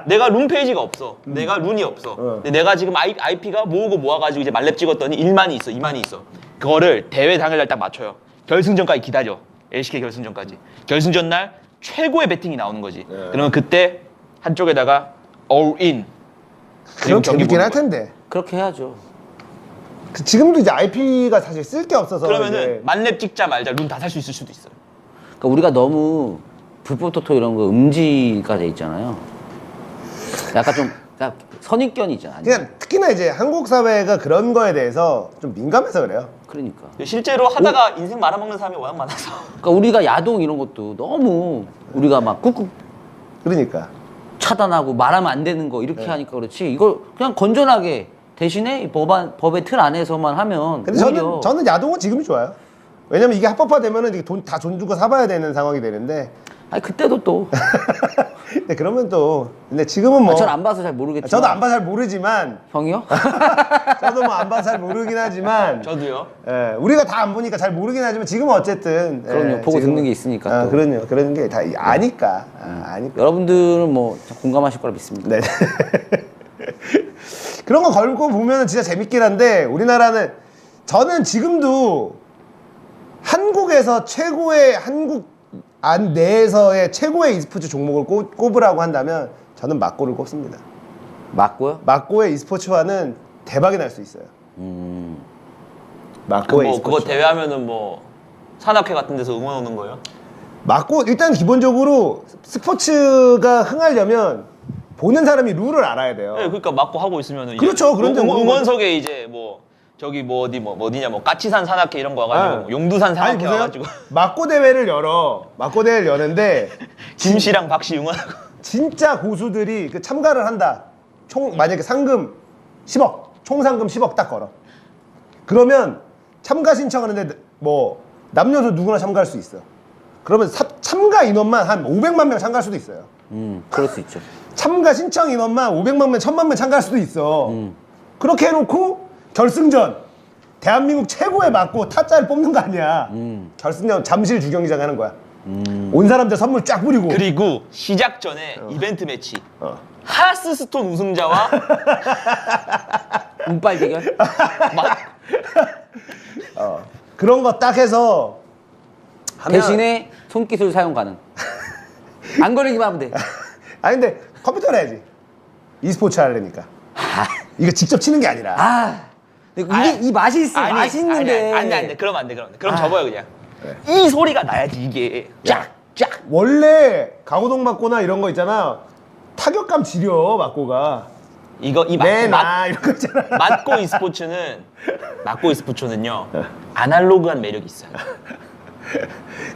내가 룬 페이지가 없어. 내가 룬이 없어. 근데 내가 지금 IP가 모으고 모아가지고 이제 말렙 찍었더니 1만이 있어, 2만이 있어. 그거를 대회 당일날 딱 맞춰요. 결승전까지 기다려. LCK 결승전까지. 결승전 날 최고의 배팅이 나오는 거지. 그러면 그때 한쪽에다가 all in. 그럼 경기 재밌긴 보는 할 거야. 텐데. 그렇게 해야죠. 지금도 이제 IP가 사실 쓸 게 없어서 그러면은 이제 만렙 찍자 말자 룬 다 살 수 있을 수도 있어요. 그러니까 우리가 너무 불법 토토 이런 거 음지가 돼 있잖아요. 약간 좀 그러니까 선입견이 있잖아요. 그냥 특히나 이제 한국 사회가 그런 거에 대해서 좀 민감해서 그래요. 그러니까. 실제로 하다가 인생 말아먹는 사람이 워낙 많아서. 그러니까 우리가 야동 이런 것도 너무 우리가 막 꾹꾹 그러니까 차단하고 말하면 안 되는 거 이렇게 하니까 그렇지. 이걸 그냥 건전하게 대신에 이 법의 틀 안에서만 하면 근데 오히려 저는 야동은 지금이 좋아요. 왜냐면 이게 합법화되면은 이게 돈 주고 사봐야 되는 상황이 되는데. 아니 그때도 또 근데 그러면 또 근데 지금은 뭐 전 안 봐서 잘 모르겠지만 저도 안 봐서 잘 모르지만 형이요? 저도 뭐 안 봐서 잘 모르긴 하지만 저도요. 예, 우리가 다 안 보니까 잘 모르긴 하지만 지금은 어쨌든 그럼요. 보고 듣는 게 있으니까 또. 그럼요. 그런 게 다 아니까 아니까. 여러분들은 뭐 공감하실 거라 믿습니다. 네. 그런 거 걸고 보면은 진짜 재밌긴 한데 우리나라는 저는 지금도 한국에서 최고의 한국 안 내에서의 최고의 e스포츠 종목을 꼽으라고 한다면 저는 막고를 꼽습니다. 맞고요? 막고의 e스포츠화는 대박이 날 수 있어요. 마코의 뭐 그거 e스포츠. 대회하면은 뭐 산악회 같은 데서 응원 오는 거예요? 마코 일단 기본적으로 스포츠가 흥하려면 보는 사람이 룰을 알아야 돼요. 네, 그러니까 맞고 하고 있으면은 이제 그렇죠. 그런데 응원석에 이제 뭐 저기 뭐 어디냐 뭐 까치산 산악회 이런 거 와가지고 아. 뭐 용두산 아니 산악회 보세요. 와가지고 마코 대회를 열어. 마코 대회를 여는데 김씨랑 박씨 응원하고 진짜 고수들이 그 참가를 한다. 총 만약에 상금 10억, 총 상금 10억 딱 걸어. 그러면 참가 신청하는데 뭐 남녀노소 누구나 참가할 수 있어. 그러면 참가 인원만 한 500만 명 참가할 수도 있어요. 그럴 수 있죠. 참가 신청 인원만 500만 명, 1000만 명 참가할 수도 있어. 그렇게 해놓고 결승전 대한민국 최고의 맞고 타짜를 뽑는 거 아니야. 결승전 잠실 주경기장 하는 거야. 온 사람들 선물 쫙 뿌리고. 그리고 시작 전에 이벤트 매치 하스스톤 우승자와 운빨 대결? 막 그런 거 딱 해서 하면. 대신에 손기술 사용 가능. 안 걸리기만 하면 돼. 아니 근데 컴퓨터로 해야지. e스포츠 하려니까. 이거 직접 치는 게 아니라. 아, 근데 이게 이 맛이 있어. 맛이 있는데. 안돼 그러면 안돼 그럼 접어요 그냥 이 소리가 나야지 이게 쫙 원래 강호동 맞고나 이런 거 있잖아. 타격감 지려 맞고가. 이거 이 내나 이런 거 있잖아. 맞고 e스포츠는요 아날로그한 매력이 있어요.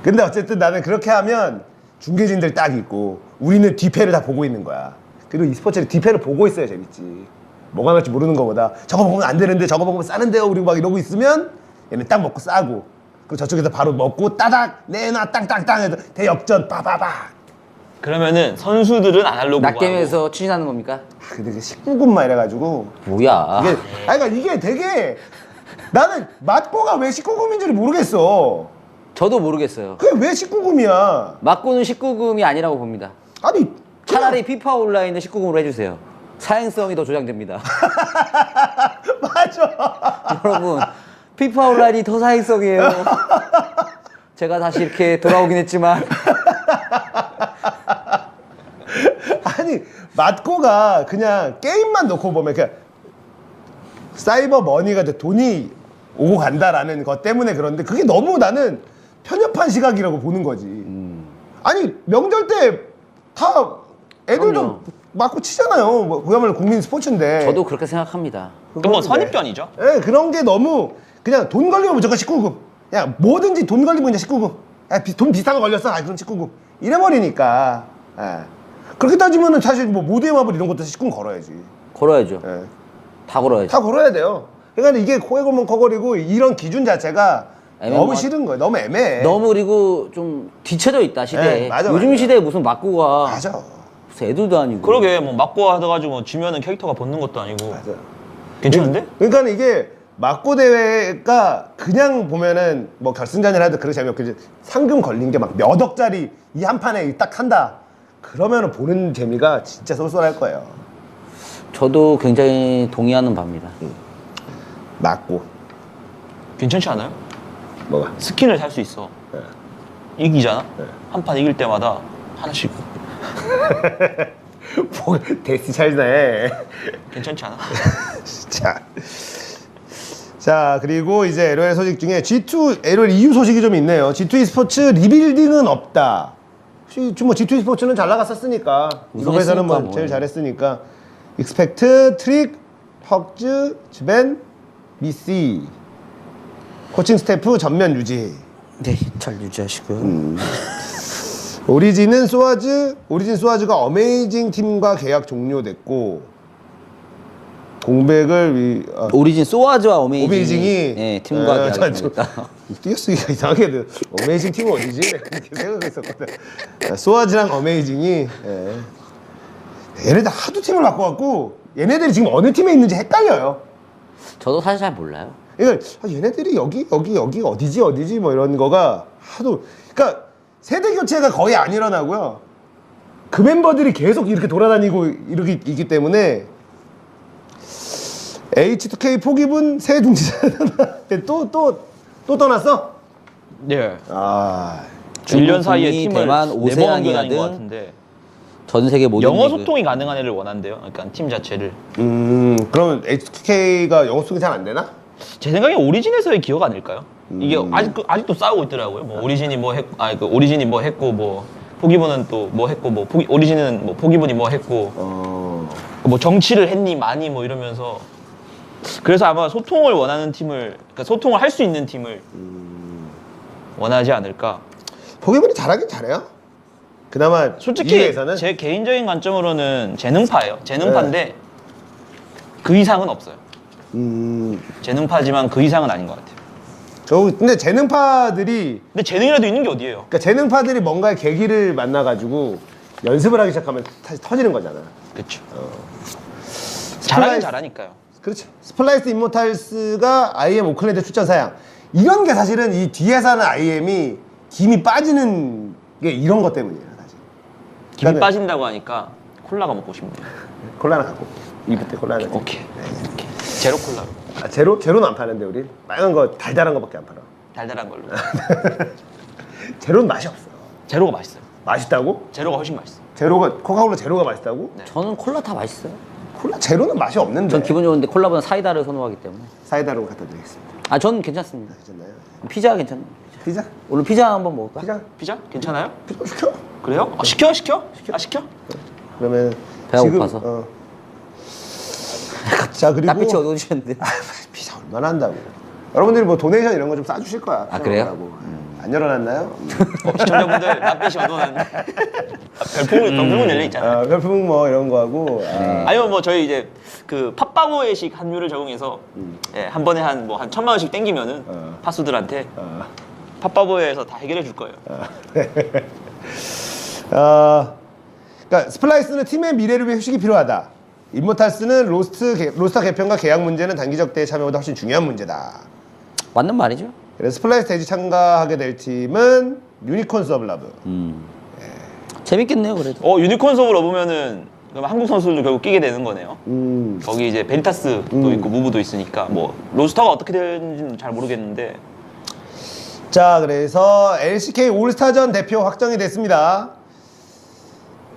근데 어쨌든 나는 그렇게 하면 중계진들 딱 있고 우리는 뒤패를 다 보고 있는 거야. 그리고 e스포츠는 뒤패를 보고 있어야 재밌지. 뭐가 날지 모르는 거보다 저거 먹으면 안 되는데 저거 먹으면 싸는데요. 우리 막 이러고 있으면 얘는 딱 먹고 싸고 그리고 저쪽에서 바로 먹고 따닥 내놔 땅땅땅 해서 대역전 빠바박. 그러면은 선수들은 아날로그고 낙겜에서 추진하는 겁니까? 근데 그 19금만 이래가지고 뭐야. 이게 아니 그러니까 이게 되게 나는 맞고가 왜 19금인지를 모르겠어. 저도 모르겠어요. 그게 왜 19금이야? 맞고는 19금이 아니라고 봅니다. 아니 차라리 피파 온라인을 19금으로 해주세요. 사행성이 더 조장됩니다. 맞아. 여러분, 피파 온라인이 더 사행성이에요. 제가 다시 이렇게 돌아오긴 했지만 아니 맞고가 그냥 게임만 놓고 보면 그냥 사이버 머니가 이제 돈이 오고 간다라는 것 때문에 그런데 그게 너무 나는 편협한 시각이라고 보는 거지. 아니 명절 때 다 애들도 그럼요. 맞고 치잖아요. 뭐 그야말로 국민 스포츠인데. 저도 그렇게 생각합니다. 그건 뭐 선입견이죠. 예, 그런 게 너무 그냥 돈 걸리면 무조건 19금. 야 뭐든지 돈 걸리면 그냥 19금. 야, 돈 비싼 거 걸렸어. 아 그럼 19금. 이래버리니까. 예. 그렇게 따지면은 사실 뭐 모두의 마블 이런 것도 19금 걸어야지. 걸어야죠. 예. 다 걸어야죠. 다 걸어야 돼요. 그러니까 이게 코에 걸면 커거리고 이런 기준 자체가 너무 싫은 거예요. 너무 애매해. 너무 그리고 좀 뒤쳐져 있다 시대에. 네, 맞아, 요즘 맞아. 시대에 무슨 맞고가 맞아. 무슨 애들도 아니고. 그러게 뭐 맞고 하다가지고 지면은 캐릭터가 벗는 것도 아니고 맞아. 괜찮은데? 그러니까 이게 맞고 대회가 그냥 보면은 뭐 결승전이라 해도 그렇게 재미없고 이제 상금 걸린 게 막 몇 억짜리 이 한 판에 딱 한다. 그러면은 보는 재미가 진짜 쏠쏠할 거예요. 저도 굉장히 동의하는 바입니다. 맞고 괜찮지 않아요? 뭐가? 스킨을 살 수 있어. 네. 이기잖아. 한 판 이길 때마다 하나씩. 뭐 데스 차이네. 괜찮지 않아? 진짜. 자 그리고 이제 LOL 소식 중에 G2 LOL EU 소식이 좀 있네요. G2 e스포츠 리빌딩은 없다. 뭐 G2 e스포츠는 잘 나갔었으니까 유럽에서는 뭐 우승했으니까 제일 뭐예요. 잘했으니까 익스펙트, 트릭, 헉즈, 즈벤, 미시 코칭 스태프 전면 유지. 네, 잘 유지하시고요. 오리진 소아즈가 어메이징 팀과 계약 종료됐고 공백을 오리진 소아즈와 어메이징이 오메이징이 팀과 계약을 맺었다. 띄어쓰기가 이상하게 어메이징 팀은 어디지? 그렇게 생각했었거든. 소아즈랑 어메이징이 얘네들 하도 팀을 바꿔갖고 얘네들이 지금 어느 팀에 있는지 헷갈려요. 저도 사실 잘 몰라요. 그러니까 얘네들이 여기 어디지 뭐 이런 거가 하도 그러니까 세대 교체가 거의 안 일어나고요. 그 멤버들이 계속 이렇게 돌아다니고 이렇게 있기 때문에 H2K 포기분 새 중지자 또 떠났어? 네. 아 1년 사이에 중국, 팀을 대만, 4번 오세아니아 옮겨다닌 것 등 같은데 전 세계 모든 영어 리그. 소통이 가능한 애를 원한대요. 그러니까 팀 자체를. 그러면 H2K가 영어 소통이 잘 안 되나? 제 생각에 오리진에서의 기억 아닐까요? 이게 아직도 싸우고 있더라고요. 뭐 오리진이 뭐 했고, 오리진이 뭐 했고, 뭐 포기분은 또 뭐 했고, 뭐 오리진은 뭐 포기분이 뭐 했고, 뭐 정치를 했니 많이 뭐 이러면서. 그래서 아마 소통을 원하는 팀을, 그러니까 소통을 할 수 있는 팀을 원하지 않을까. 포기분이 잘하긴 잘해요. 그나마 솔직히 2회에서는 제 개인적인 관점으로는 재능파예요. 재능파인데 그 이상은 없어요. 재능파지만 그 이상은 아닌 것 같아요. 근데 재능파들이 근데 재능이라도 있는 게 어디예요? 그러니까 재능파들이 뭔가의 계기를 만나가지고 연습을 하기 시작하면 다시 터지는 거잖아. 그렇죠. 잘하긴 스플라이스- 잘하니까요. 그렇죠. 스플라이스 임모탈스가 IM 오클랜드 출전 사양. 이런 게 사실은 이 뒤에서 하는 IM이 김이 빠지는 게 이런 것 때문이에요, 사실. 김 그러니까는- 빠진다고 하니까 콜라가 먹고 싶네요. 콜라 하나 갖고 올게. 2부 때 콜라 하나. 오케이. 제로 콜라로. 아, 제로는 안 파는데 우리 빨간 거 달달한 거밖에 안 팔아. 달달한 걸로. 제로는 맛이 없어. 제로가 맛있어요. 맛있다고? 제로가 훨씬 맛있어. 제로가 코카콜라 제로가 맛있다고? 네. 저는 콜라 다 맛있어요. 콜라 제로는 맛이 없는데. 전 기분 좋은데 콜라보다 사이다를 선호하기 때문에. 사이다로 갖다 드리겠습니다. 아, 저는 괜찮습니다. 괜찮나요? 피자 괜찮네. 피자? 오늘 피자 한번 먹을까? 피자? 피자? 괜찮아요? 피자 시켜. 그래요? 시켜? 아 시켜? 그러면 배가 고파서. 자 그리고 낯빛이 어두우셨는데. 피자 얼마나 한다고? 여러분들이 뭐 도네이션 이런 거 좀 싸주실 거야. 아, 그래요? 피자라고. 안 열어놨나요? 시청자분들 낯빛이 어두운 별풍은 열려 있잖아요. 별풍 뭐 이런 거 하고. 아니면 뭐 저희 이제 그 팟빵어회식 한류를 적용해서 예, 한 번에 한 1,000만 원씩 땡기면은 파수들한테 팟빵어회에서 다 해결해 줄 거예요. 그러니까 스플라이스는 팀의 미래를 위해 휴식이 필요하다. 임모탈스는 로스터 개편과 계약 문제는 단기적 대회 참여보다 훨씬 중요한 문제다. 맞는 말이죠. 그래서 스플라이스 대지 참가하게 될 팀은 유니콘 서블러브. 재밌겠네요, 그래도. 유니콘 수업을 얻으면은 그럼 한국 선수들도 결국 끼게 되는 거네요. 거기 이제 베리타스도 있고 무브도 있으니까 뭐 로스터가 어떻게 되는지는 잘 모르겠는데. 자, 그래서 LCK 올스타전 대표 확정이 됐습니다.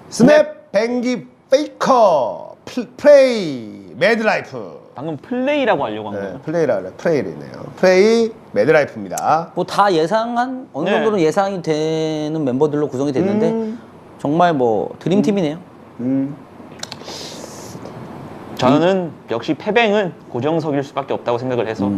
스냅, 뱅기, 페이커, 플레이, 매드라이프. 방금 플레이라고 하려고 한 거예요. 플레이네요. 플레이, 매드라이프입니다. 뭐 다 예상한 어느 네. 정도는 예상이 되는 멤버들로 구성이 됐는데 정말 뭐 드림팀이네요. 저는 역시 패뱅은 고정석일 수밖에 없다고 생각을 해서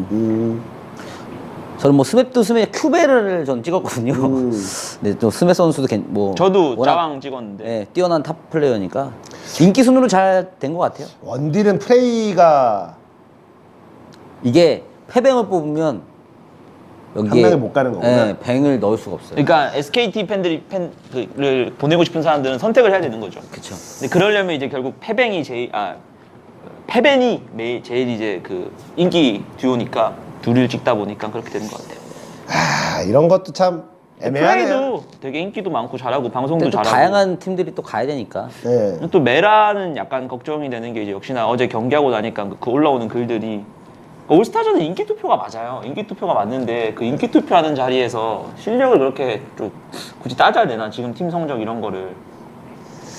저는 뭐 스맵도 스맵 큐베를 전 찍었거든요. 근데 또 스맵 선수도 뭐 저도 워낙, 짜왕 찍었는데 예, 뛰어난 탑 플레이어니까 인기 순으로 잘 된 것 같아요. 원딜은 플레이가 이게 패뱅을 뽑으면 여기에 한 명에 못 가는 거구나. 예, 뱅을 넣을 수가 없어요. 그러니까 SKT 팬들을 보내고 싶은 사람들은 선택을 해야 되는 거죠. 그렇죠. 근데 그러려면 이제 결국 패뱅이 패벤이 제일 이제 그 인기 듀오니까 둘을 찍다 보니까 그렇게 되는 것 같아요. 이런 것도 참 애매하네요. 플레이도 되게 인기도 많고 잘하고 방송도 근데 또 잘하고. 다양한 팀들이 또 가야 되니까. 네. 또 메라는 약간 걱정이 되는 게 이제 역시나 어제 경기하고 나니까 그 올라오는 글들이 올스타전은 인기 투표가 맞아요. 인기 투표가 맞는데 그 인기 투표하는 자리에서 실력을 그렇게 좀 굳이 따져야 되나 지금 팀 성적 이런 거를.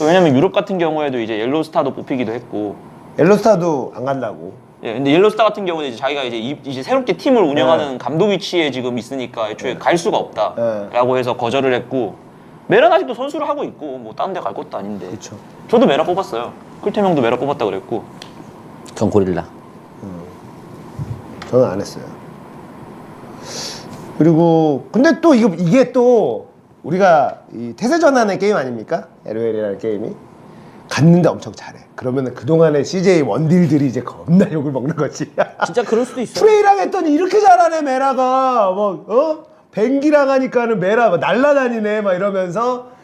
왜냐면 유럽 같은 경우에도 이제 옐로스타도 뽑히기도 했고. 옐로스타도 안 간다고. 예, 근데 옐로스타 같은 경우는 이제 자기가 이제 새롭게 팀을 운영하는 감독 위치에 지금 있으니까 애초에 갈 수가 없다라고 해서 거절을 했고. 메라는 아직도 선수를 하고 있고 뭐 다른 데 갈 것도 아닌데. 그렇죠. 저도 메라 뽑았어요. 클테명도 메라 뽑았다 그랬고. 전 고릴라. 저는 안 했어요. 그리고 근데 또 이게 또 우리가 이 태세 전환의 게임 아닙니까? LOL이라는 게임이 갔는데 엄청 잘해. 그러면은 그동안의 CJ 원딜들이 이제 겁나 욕을 먹는 거지. 진짜 그럴 수도 있어요. 프레이랑 했더니 이렇게 잘하네 메라가 뱅기랑 하니까는 메라 막 날라다니네 막 이러면서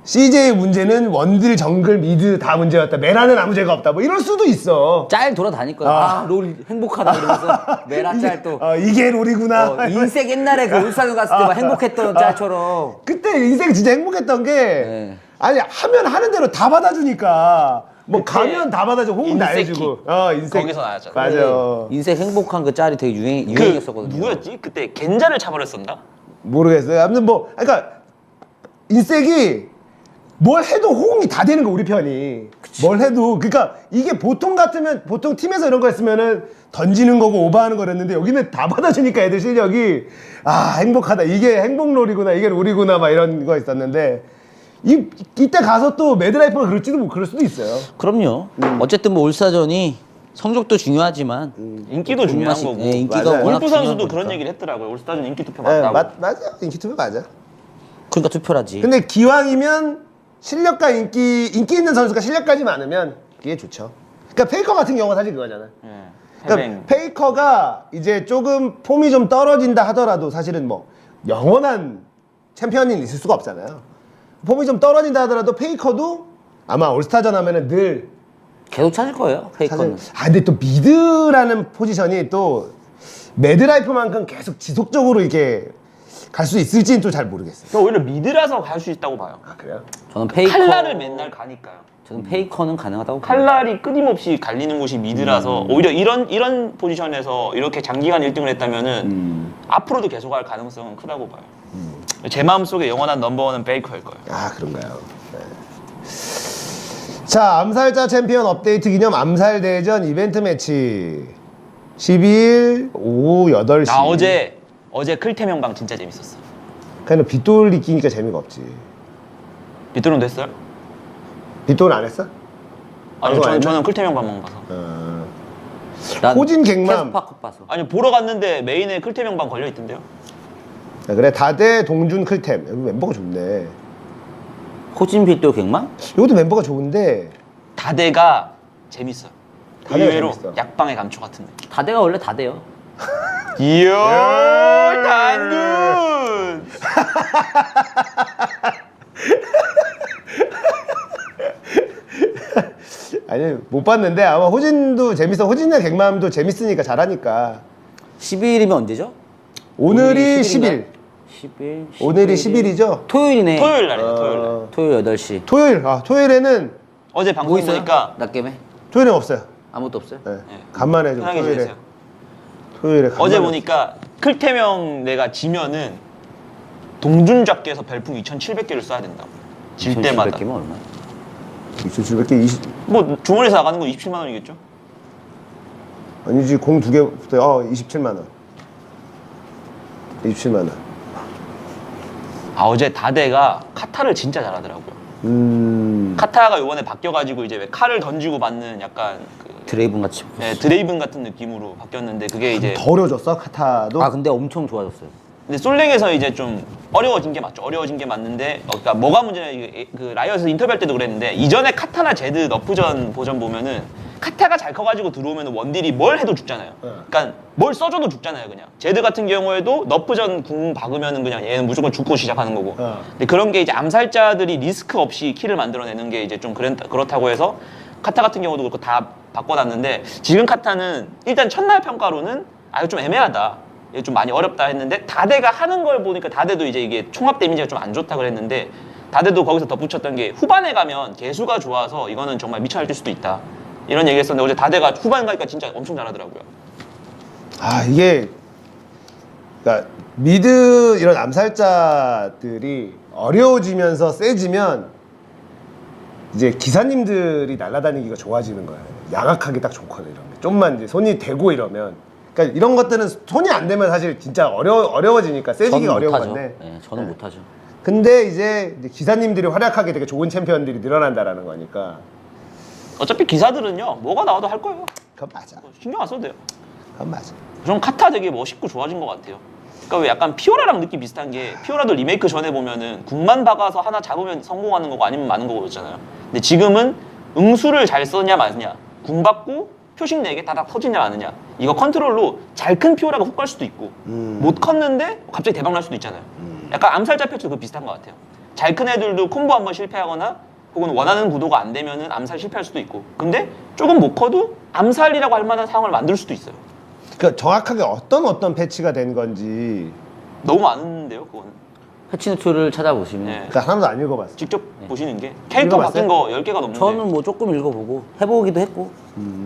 CJ의 문제는 원딜, 정글, 미드 다 문제였다. 메라는 아무 죄가 없다. 뭐 이럴 수도 있어. 짤 돌아다닐 거야. 롤 행복하다 이러면서 메라 짤 또. 이게 롤이구나. 인생 옛날에 그 울산 갔을 때 막 행복했던 짤처럼. 그때 인생 진짜 행복했던 게 네. 아니 하면 하는 대로 다 받아주니까 뭐 그때 가면 다 받아줘 호응 다 인세키. 해주고 인생 거기서 나왔잖아. 맞아. 인생 행복한 그 짤이 되게 유행이었었거든요. 누구였지? 그때 겐자를 차버렸었나? 모르겠어요. 아무튼 뭐 그러니까 인색이 뭘 해도 호응이 다 되는 거 우리 편이. 그쵸. 뭘 해도 그러니까 이게 보통 같으면 보통 팀에서 이런 거 했으면은 던지는 거고 오버하는 거랬는데 여기는 다 받아주니까 애들 실력이 아 행복하다 이게 행복놀이구나 이게 롤이구나 막 이런 거 있었는데 이때 가서 또 매드라이프가 그럴 수도 있어요. 그럼요. 어쨌든 뭐 올스타전이 성적도 중요하지만 인기도 중요한 분맛이- 거고. 예, 인기가 맞아요. 워낙 골프 중요한 선수도 그런 거니까. 얘기를 했더라고요. 올스타전 인기 투표 네, 맞다고. 맞아 인기 투표 맞아. 그러니까 투표라지. 근데 기왕이면 실력과 인기 있는 선수가 실력까지 많으면 그게 좋죠. 그러니까 페이커 같은 경우가 사실 그거잖아. 예. 그러니까 해뱅. 페이커가 이제 조금 폼이 좀 떨어진다 하더라도 사실은 뭐 영원한 챔피언이 있을 수가 없잖아요. 폼이 좀 떨어진다 하더라도 페이커도 아마 올스타전 하면은 늘 계속 찾을 거예요. 페이커는. 사실 근데 또 미드라는 포지션이 또 매드라이프만큼 계속 지속적으로 이렇게 갈 수 있을지는 또 잘 모르겠어요. 저 오히려 미드라서 갈 수 있다고 봐요. 아 그래요? 저는 페이커. 칼날을 맨날 가니까요. 저는 페이커는 가능하다고 봐요. 칼날이 끊임없이 갈리는 곳이 미드라서 오히려 이런 포지션에서 이렇게 장기간 1등을 했다면은 앞으로도 계속 할 가능성은 크다고 봐요. 제 마음속에 영원한 넘버원은 페이커일 거예요. 아 그런가요? 네. 자 암살자 챔피언 업데이트 기념 암살 대전 이벤트 매치 12일 오후 8시. 나 어제 클테명방 진짜 재밌었어. 그냥 빗돌이 끼니까 재미가 없지. 빗돌은 됐어요? 빗돌 안 했어? 아니 안 했나? 저는 클테명방만 봐서. 난 호진 갱맘. 캐스파컵 봐서. 아니 보러 갔는데 메인에 클테명방 걸려 있던데요. 야, 그래 다대 동준 클템 여기 멤버가 좋네. 호진 빛도 갱망? 이것도 멤버가 좋은데 다대가 재밌어. 다대가 의외로 재밌어. 약방의 감초 같은 느낌. 다대가 원래 다대요. 이야 단군. 아니 못 봤는데 아마 호진도 재밌어. 호진이나 갱맘도 재밌으니까 잘하니까. 12일이면 언제죠? 오늘이 10일. 10일. 10일. 오늘이 10일이죠? 토요일이네. 토요일 날이네 토요일 날. 토요일 8시. 토요일에는 어제 뭐 방송 있어요? 보니까 낮게임에? 토요일은 없어요. 아무것도 없어요? 네. 간만에 좀 편하게 토요일에. 지내세요. 토요일에 어제 간만에. 보니까 클테명 내가 지면은 동준잡기에서 별풍 2,700개를 쏴야 된다고. 질 때마다. 1700개면 얼마야? 2700개 20 뭐 주머니에서 나가는 거 27만 원이겠죠? 아니지 공 2개 27만 원. 27만 원. 아 어제 다대가 카타를 진짜 잘하더라고요. 카타가 요번에 바뀌어가지고 이제 왜 칼을 던지고 맞는 약간 그 드레이븐 같이. 드레이븐 같은 느낌으로 바뀌었는데 그게 이제 더 어려워졌어 카타도. 아 근데 엄청 좋아졌어요. 근데 솔랭에서 이제 좀 어려워진 게 맞죠. 어려워진 게 맞는데 그러니까 뭐가 문제냐 그 라이엇에서 인터뷰할 때도 그랬는데 이전에 카타나 제드 너프전 버전 보면은 카타가 잘 커가지고 들어오면 원딜이 뭘 해도 죽잖아요. 그러니까 뭘 써줘도 죽잖아요 그냥. 제드 같은 경우에도 너프전 궁 박으면은 그냥 얘는 무조건 죽고 시작하는 거고. 근데 그런 게 이제 암살자들이 리스크 없이 킬을 만들어내는 게 이제 좀 그렇다고 해서 카타 같은 경우도 그렇고 다 바꿔놨는데 지금 카타는 일단 첫날 평가로는 아유 좀 애매하다. 좀 많이 어렵다 했는데 다대가 하는 걸 보니까 다대도 이제 이게 총합 데미지가 좀 안 좋다 그랬는데 다대도 거기서 덧붙였던 게 후반에 가면 개수가 좋아서 이거는 정말 미쳐 날뛸 수도 있다 이런 얘기 했었는데 어제 다대가 후반 가니까 진짜 엄청 잘하더라고요. 아 이게 그러니까 미드 이런 암살자들이 어려워지면서 세지면 이제 기사님들이 날아다니기가 좋아지는 거예요. 양악하기 딱 좋거든 이런 게. 좀만 이제 손이 대고 이러면. 그러니까 이런 것들은 손이 안 되면 사실 진짜 어려워지니까 세지기가 어려운 못하죠. 건데. 네, 저는 못하죠. 근데 이제 기사님들이 활약하게 되게 좋은 챔피언들이 늘어난다라는 거니까. 어차피 기사들은요 뭐가 나와도 할 거예요. 그건 맞아. 신경 안 써도 돼요. 그건 맞아. 전 카타 되게 멋있고 좋아진 것 같아요. 그러니까 왜 약간 피오라랑 느낌 비슷한 게 피오라도 리메이크 전에 보면은 궁만 박아서 하나 잡으면 성공하는 거고 아니면 마는 거고 그렇잖아요. 근데 지금은 응수를 잘 쓰냐 마느냐 궁 받고 표식 4개 다닥 터지냐 마느냐 이거 컨트롤로 잘 큰 피오라가 훅 갈 수도 있고 못 컸는데 갑자기 대박 날 수도 있잖아요. 약간 암살자 패치도 그 비슷한 것 같아요. 잘 큰 애들도 콤보 한번 실패하거나 혹은 원하는 구도가 안 되면은 암살 실패할 수도 있고 근데 조금 못 커도 암살이라고 할 만한 상황을 만들 수도 있어요. 그러니까 정확하게 어떤 패치가 된 건지 너무 많은데요 그거는. 패치 노트를 찾아보시면 네. 그러니까 하나도 안 읽어봤어. 직접 보시는 게 캐릭터 읽어봤어요? 바뀐 거 10개가 넘는데 저는 뭐 조금 읽어보고 해보기도 했고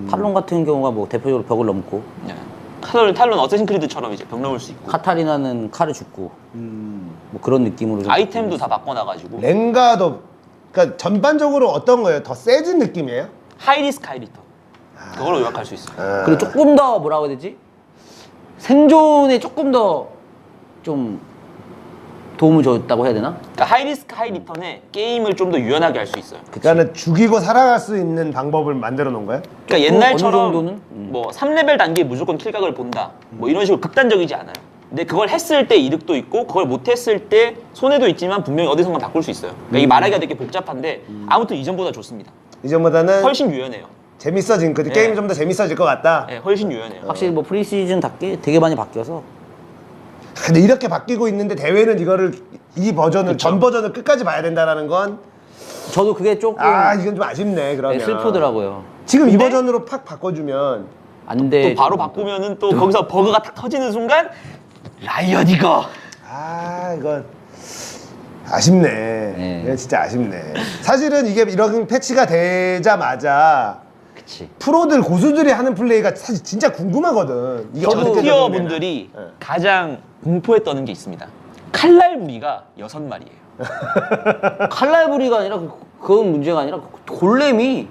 탈론 같은 경우가 뭐 대표적으로 벽을 넘고 네. 탈론 어쌔신 크리드처럼 이제 병 넘을 수 있고 카타리나는 칼을 죽고 뭐 그런 느낌으로 좀 아이템도 다 바꿔놔가지고 랭가도 그러니까 전반적으로 어떤 거예요? 더 세진 느낌이에요? 하이리스크 하이리턴. 그걸로 요약할 수 있어요. 그리고 조금 더 뭐라고 해야 되지? 생존에 조금 더 좀 도움을 줬다고 해야 되나? 그러니까 하이리스크 하이리턴에 게임을 좀 더 유연하게 할 수 있어요. 그러니까 죽이고 살아갈 수 있는 방법을 만들어 놓은 거예요? 그러니까 어느 옛날처럼 정도는? 뭐 3레벨 단계에 무조건 킬각을 본다. 뭐 이런 식으로 극단적이지 않아요. 근데 그걸 했을 때 이득도 있고 그걸 못했을 때 손해도 있지만 분명히 어디선가 바꿀 수 있어요. 그러니까 이 말하기가 되게 복잡한데 아무튼 이전보다 좋습니다. 이전보다는 훨씬 유연해요. 재밌어진 그 게임이 좀 더 재밌어질 것 같다. 네, 훨씬 유연해요. 확실히 뭐 프리시즌답게 되게 많이 바뀌어서 근데 이렇게 바뀌고 있는데 대회는 이거를 이 버전을 전 버전을 끝까지 봐야 된다라는 건 저도 그게 조금 이건 좀 아쉽네. 그러면 네, 슬프더라고요. 지금 이 근데- 버전으로 팍 바꿔주면 안 돼. 또 바로 바꾸면은 또 거기서 버그가 탁 터지는 순간 라이언 이거 이건 아쉽네. 이건 진짜 아쉽네. 사실은 이게 이런 패치가 되자마자 그치. 프로들 고수들이 하는 플레이가 사실 진짜 궁금하거든. 이게 저도 어떻게 티어 적용되나. 분들이 네. 가장 공포에 떠는 게 있습니다. 칼날 무기가 6마리예요. 칼날부리가 아니라 그건 문제가 아니라 골렘이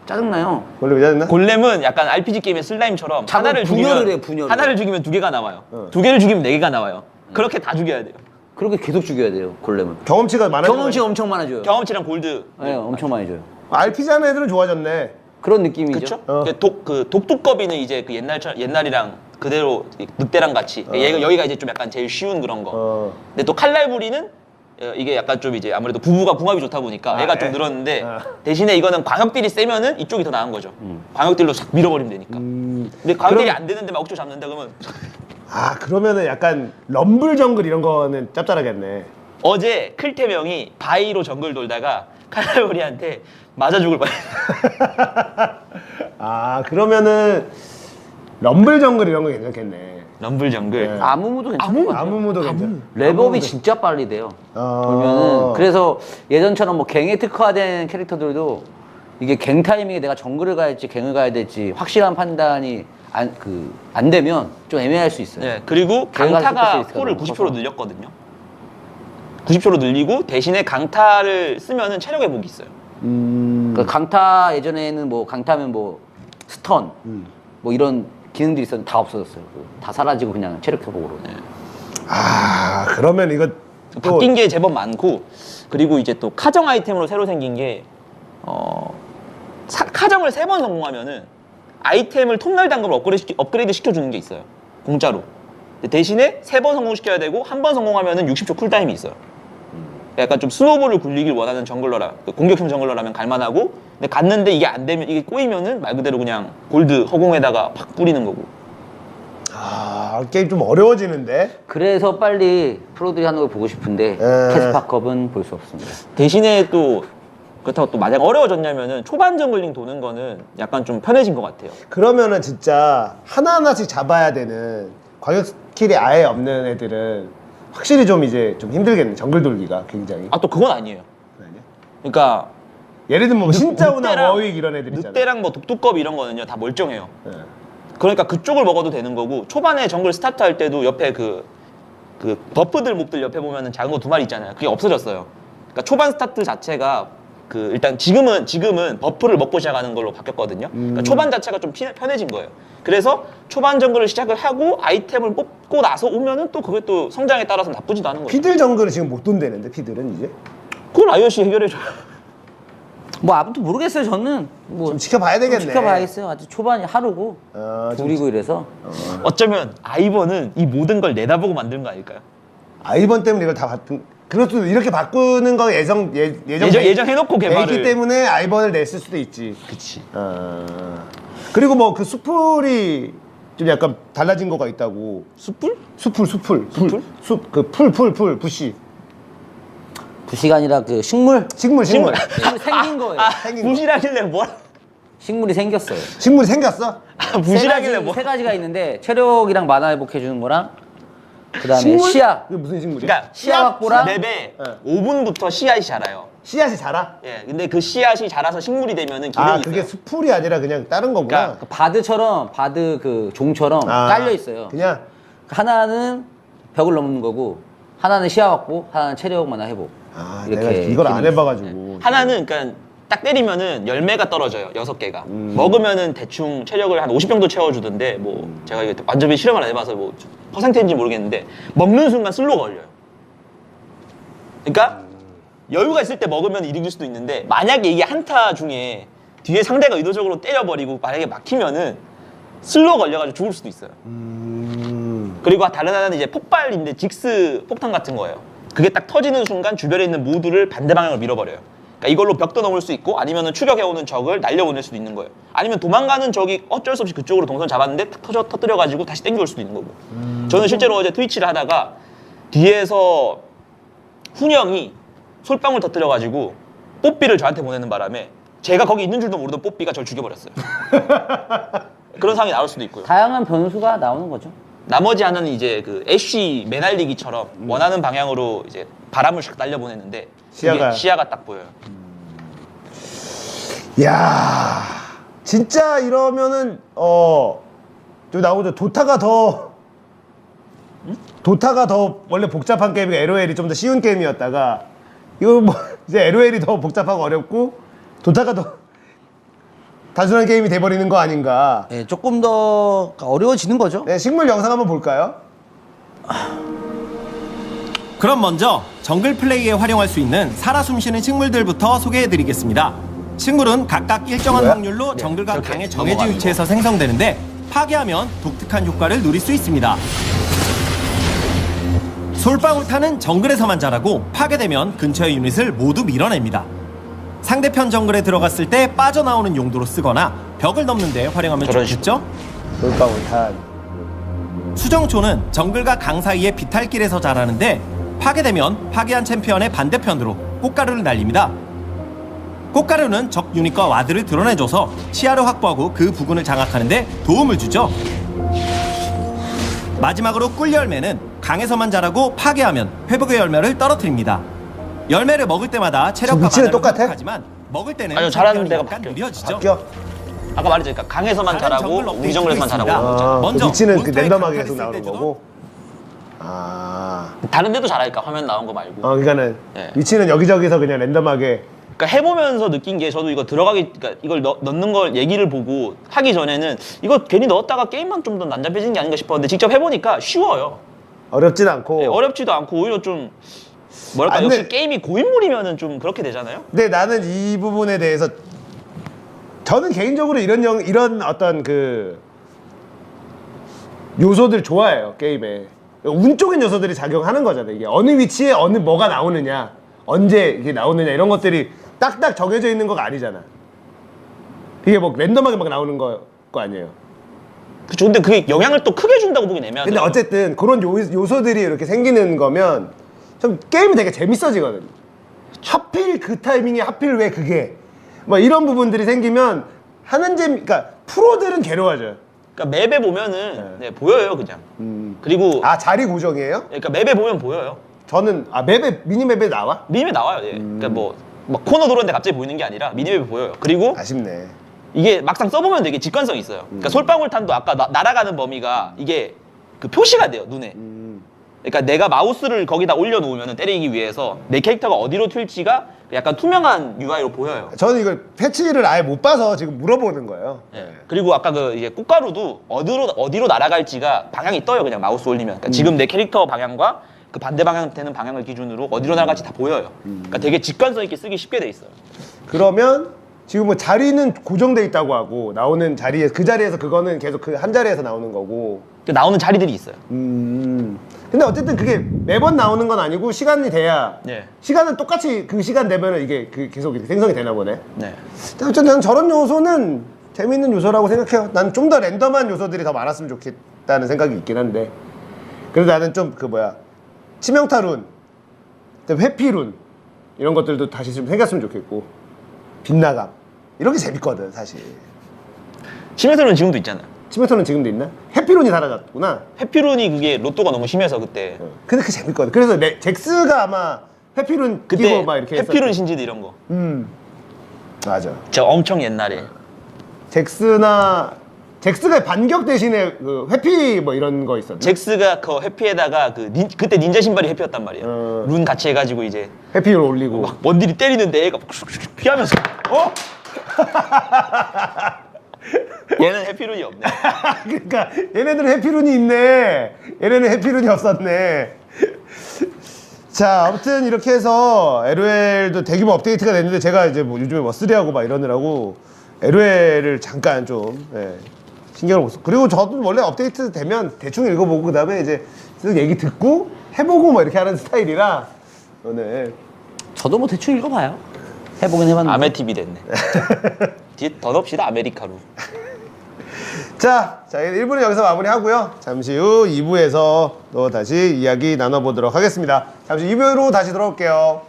짜증나요. 원래 왜 잤나? 골렘은 약간 RPG 게임의 슬라임처럼 자꾸 하나를 분열을 죽이면 해요, 분열을. 하나를 죽이면 2개가 나와요. 2개를 죽이면 4개가 나와요. 그렇게 다 죽여야 돼요. 그렇게 계속 죽여야 돼요. 골렘은. 경험치가 많아져. 경험치가 엄청 많아줘요. 경험치랑 골드. 네, 엄청 많이 줘요. RPG 하는 애들은 좋아졌네. 그런 느낌이죠. 그렇죠? 그 독두꺼비는 이제 그 옛날이랑 그대로 늑대랑 같이 여기가 이제 좀 약간 제일 쉬운 그런 거. 근데 또 칼날부리는 이게 약간 좀 이제 아무래도 부부가 궁합이 좋다 보니까 애가 좀 늘었는데 대신에 이거는 광역딜이 세면은 이쪽이 더 나은 거죠. 광역딜로 싹 밀어버리면 되니까. 근데 광역딜이 안 되는데 막 억지로 잡는다 그러면 그러면은 약간 럼블 정글 이런 거는 짭짤하겠네. 어제 클테명이 바이로 정글 돌다가 칼날부리한테 맞아 죽을 뻔. 그러면은 럼블 정글 이런 거 괜찮겠네. 럼블 정글. 아무무도 괜찮고 아무무도 괜찮아. 랩업이 진짜 빨리 돼요. 돌면은 그래서 예전처럼 뭐 갱에 특화된 캐릭터들도 이게 갱 타이밍에 내가 정글을 가야 될지 갱을 가야 될지 확실한 판단이 안 되면 좀 애매할 수 있어요. 네, 그리고 걔가 강타가 스포츠 콜을 있을까 90% 늘렸거든요. 90% 늘리고 대신에 강타를 쓰면은 체력 회복이 있어요. 그러니까 강타 예전에는 뭐 강타면 뭐 스턴 뭐 이런 기능들이 있었는데 다 없어졌어요. 다 사라지고 그냥 체력 회복으로. 그러면 이거 또 바뀐 게 제법 많고 그리고 이제 또 카정 아이템으로 새로 생긴 게 카정을 3번 성공하면은 아이템을 톱날 단검을 업그레이드 시켜주는 게 있어요. 공짜로. 근데 대신에 3번 성공시켜야 되고 1번 성공하면은 60초 쿨타임이 있어요. 약간 좀 스노볼을 굴리길 원하는 정글러라 공격형 정글러라면 갈만하고 근데 갔는데 이게 안 되면 이게 꼬이면은 말 그대로 그냥 골드 허공에다가 팍 뿌리는 거고. 게임 좀 어려워지는데. 그래서 빨리 프로들이 하는 걸 보고 싶은데 캐스파컵은 볼 수 없습니다. 대신에 또 그렇다고 또 만약 어려워졌냐면은 초반 정글링 도는 거는 약간 좀 편해진 것 같아요. 그러면은 진짜 하나하나씩 잡아야 되는 광역 스킬이 아예 없는 애들은 확실히 좀 이제 좀 힘들겠네. 정글 돌기가 굉장히. 또 그건 아니에요. 그러니까 예를 들면 뭐 신짜오나 늑대랑- 워윅 이런 애들 있잖아. 늑대랑 뭐 독두꺼비 이런 거는요 다 멀쩡해요. 네. 그러니까 그쪽을 먹어도 되는 거고 초반에 정글 스타트 할 때도 옆에 그 버프들 몹들 옆에 보면은 작은 거 2마리 있잖아요. 그게 없어졌어요. 그러니까 초반 스타트 자체가 일단 지금은 버프를 먹고 시작하는 걸로 바뀌었거든요. 그러니까 초반 자체가 좀 편해진 거예요. 그래서 초반 정글을 시작을 하고 아이템을 뽑고 나서 오면은 또 그게 또 성장에 따라서 나쁘지도 않은 거예요. 피들 정글은 지금 못 돈대는데 피들은 이제 그건 IOC 해결해줘요. 뭐 아무튼 모르겠어요. 저는 뭐 좀 지켜봐야 되겠네. 지켜봐야겠어요. 아직 초반이 하루고 좀 둘이고 이래서 어쩌면 아이번은 이 모든 걸 내다보고 만든 거 아닐까요? 이번 때문에 이걸 다 바꾼. 그렇도 이렇게 바꾸는 거 예정해놓고 개발을. 되기 때문에 아이번을 냈을 수도 있지. 그치. 그리고 뭐 그 수풀이 좀 약간 달라진 거가 있다고. 숯불? 수풀. 부시. 부시가 아니라 그 식물 식물. 식물이 생긴 거예요. 생긴 거. 부실하길래 뭘? 식물이 생겼어요. 식물이 생겼어? 부실하길래 뭐? 세 가지가 있는데 체력이랑 만화 회복해 주는 거랑 그다음에 식물? 시야. 그게 무슨 식물이야? 그러니까 시야 확보랑- 랩에 5분부터 씨앗이 자라요. 씨앗이 자라? 예, 근데 그 씨앗이 자라서 식물이 되면은 기능이 그게 있어요. 수풀이 아니라 그냥 다른 거구나. 그러니까 바드 그 종처럼 깔려 있어요. 그냥 하나는 벽을 넘는 거고 하나는 시야 확보, 하나는 체력 만화 회복. 아, 이렇게 내가 이걸 안 기능이 해봐가지고. 하나는 그러니까 딱 때리면은 열매가 떨어져요. 6개가. 먹으면은 대충 체력을 한 50 정도 채워주던데 뭐 제가 이게 완전히 실험을 안 해봐서 뭐 퍼센트인지 모르겠는데 먹는 순간 슬로가 걸려요. 그러니까 여유가 있을 때 먹으면 이득일 수도 있는데 만약에 이게 한타 중에 뒤에 상대가 의도적으로 때려버리고 만약에 막히면은 슬로 걸려가지고 죽을 수도 있어요. 그리고 다른 하나는 이제 폭발인데 직스 폭탄 같은 거예요. 그게 딱 터지는 순간 주변에 있는 모두를 반대 방향으로 밀어버려요. 그러니까 이걸로 벽도 넘을 수 있고 아니면은 추격해오는 적을 날려보낼 수도 있는 거예요. 아니면 도망가는 적이 어쩔 수 없이 그쪽으로 동선 잡았는데 탁 터뜨려가지고 다시 땡겨올 수도 있는 거고. 저는 실제로 어제 트위치를 하다가 뒤에서 훈영이 솔방울 터뜨려가지고 뽀삐를 저한테 보내는 바람에 제가 거기 있는 줄도 모르던 뽀삐가 저를 죽여버렸어요. 그런 상황이 나올 수도 있고요. 다양한 변수가 나오는 거죠. 나머지 하나는 이제 그 애쉬 매날리기처럼 원하는 방향으로 이제 바람을 샥 날려보내는데 시야가 딱 보여요. 야, 진짜 이러면은 좀 나오죠. 도타가 더 원래 복잡한 게임이고 LOL이 좀 더 쉬운 게임이었다가 이거 뭐 이제 LOL이 더 복잡하고 어렵고 도타가 더 단순한 게임이 돼버리는 거 아닌가. 예, 조금 더 어려워지는 거죠. 네, 식물 영상 한번 볼까요? 그럼 먼저 정글 플레이에 활용할 수 있는 살아 숨쉬는 식물들부터 소개해드리겠습니다. 식물은 각각 일정한 뭐야? 확률로 정글과 이렇게 강에 정해진 넘어가는 위치에서 생성되는데 파괴하면 독특한 효과를 누릴 수 있습니다. 솔방울타는 정글에서만 자라고 파괴되면 근처의 유닛을 모두 밀어냅니다. 상대편 정글에 들어갔을 때 빠져나오는 용도로 쓰거나 벽을 넘는 데 활용하면 저런 좋겠죠? 돌방울탄. 수정초는 정글과 강 사이의 비탈길에서 자라는데 파괴되면 파괴한 챔피언의 반대편으로 꽃가루를 날립니다. 꽃가루는 적 유닛과 와드를 드러내줘서 시야를 확보하고 그 부근을 장악하는 데 도움을 주죠. 마지막으로 꿀열매는 강에서만 자라고 파괴하면 회복의 열매를 떨어뜨립니다. 열매를 먹을 때마다 체력과 위치는 만화를 똑같아? 회복하지만 먹을 때는 아니요, 자라는 챔피언이 데가 약간 바뀌어요. 느려지죠. 바뀌어? 아까 말했죠. 그러니까 강에서만 다른 자라고 정글 우리 정글에서만 업데이트도 자라고. 있습니다. 아, 먼저 그 위치는 그 몬스터의 랜덤하게 강타를 계속 쓸 나오는 때도 거고. 아, 다른 데도 자라니까 화면 나온 거 말고. 그러니까는 예. 위치는 여기저기서 그냥 랜덤하게. 그러니까 해보면서 느낀 게 저도 이거 들어가기 그러니까 이걸 넣는 걸 얘기를 보고 하기 전에는 이거 괜히 넣었다가 게임만 좀 더 난잡해진 게 아닌가 싶었는데 직접 해보니까 쉬워요. 어렵진 않고. 네, 어렵지도 않고 오히려 좀 뭐랄까 아, 역시 근데- 게임이 고인물이면은 좀 그렇게 되잖아요. 근데 나는 이 부분에 대해서 저는 개인적으로 이런 어떤 그 요소들 좋아해요, 게임에. 운적인 요소들이 작용하는 거잖아요. 이게 어느 위치에 뭐가 나오느냐, 언제 이게 나오느냐 이런 것들이 딱딱 정해져 있는 거가 아니잖아. 이게 뭐 랜덤하게 막 나오는 거 아니에요. 그쵸. 근데 그게 영향을 또 크게 준다고 보긴 애매하죠. 근데 어쨌든 그런 요소들이 이렇게 생기는 거면 좀 게임이 되게 재밌어지거든. 하필 그 타이밍에 하필 왜 그게 뭐 이런 부분들이 생기면 하는 그러니까 프로들은 괴로워져요. 그러니까 맵에 보면은 네, 보여요 그냥. 그리고 아, 자리 고정이에요? 그러니까 맵에 보면 보여요. 저는 미니맵에 나와? 미니맵 나와요. 예. 그러니까 뭐 코너 도로인데 갑자기 보이는 게 아니라 미니맵에 보여요. 그리고 아쉽네. 이게 막상 써보면 되게 직관성이 있어요. 그러니까 솔방울탄도 아까 날아가는 범위가 이게 그 표시가 돼요 눈에. 그러니까 내가 마우스를 거기다 올려놓으면 때리기 위해서 내 캐릭터가 어디로 튈지가 약간 투명한 UI로 보여요. 저는 이걸 패치를 아예 못 봐서 지금 물어보는 거예요. 예. 그리고 아까 그 이제 꽃가루도 어디로 날아갈지가 방향이 떠요. 그냥 마우스 올리면. 그러니까 지금 내 캐릭터 방향과 그 반대 방향 되는 방향을 기준으로 어디로 날아갈지 다 보여요. 그러니까 되게 직관성 있게 쓰기 쉽게 돼 있어요. 그러면 지금 뭐 자리는 고정돼 있다고 하고 나오는 자리에 그 자리에서 그거는 계속 그 한 자리에서 나오는 거고. 그 나오는 자리들이 있어요. 근데 어쨌든 그게 매번 나오는 건 아니고 시간이 돼야 예. 시간은 똑같이 그 시간 되면은 이게 계속 이렇게 생성이 되나 보네. 네. 근데 어쨌든 난 저런 요소는 재밌는 요소라고 생각해요. 난 좀 더 랜덤한 요소들이 더 많았으면 좋겠다는 생각이 있긴 한데 그래서 나는 좀 그 치명타룬, 회피룬 이런 것들도 다시 좀 생겼으면 좋겠고 빗나감 이런 게 재밌거든 사실. 심해서는 지금도 있잖아요. 치명타룬 지금도 있나? 해피룬이 사라졌구나. 해피룬이 그게 로또가 너무 심해서 그때 근데 그 재밌거든. 그래서 잭스가 아마 해피룬 그때 끼고 막 이렇게 해피룬 신지드 이런 거. 맞아. 제가 엄청 옛날에 잭스나 잭스가 반격 대신에 그 회피 뭐 이런 거 있었나? 잭스가 그 회피에다가 그때 닌자 신발이 회피였단 말이야. 어. 룬 같이 해가지고 이제 회피를 올리고. 막 원딜이 때리는데 애가 피하면서 어? 얘는 회피룬이 없네. 그러니까 얘네들은 해피룬이 있네. 얘네는 해피룬이 없었네. 자, 아무튼 이렇게 해서 LOL도 대규모 업데이트가 됐는데 제가 이제 뭐 요즘에 뭐 3하고 막 이러느라고 LOL을 잠깐 좀 신경을 못 써. 그리고 저도 원래 업데이트 되면 대충 읽어보고 그다음에 이제 쓱 얘기 듣고 해보고 뭐 이렇게 하는 스타일이라 오늘 저도 뭐 대충 읽어봐요. 해보긴 해봤는데. 아메TV 됐네. 뒤에 덧없이다 아메리카루. 자, 1부는 여기서 마무리하고요. 잠시 후 2부에서 또 다시 이야기 나눠보도록 하겠습니다. 잠시 2부로 다시 돌아올게요.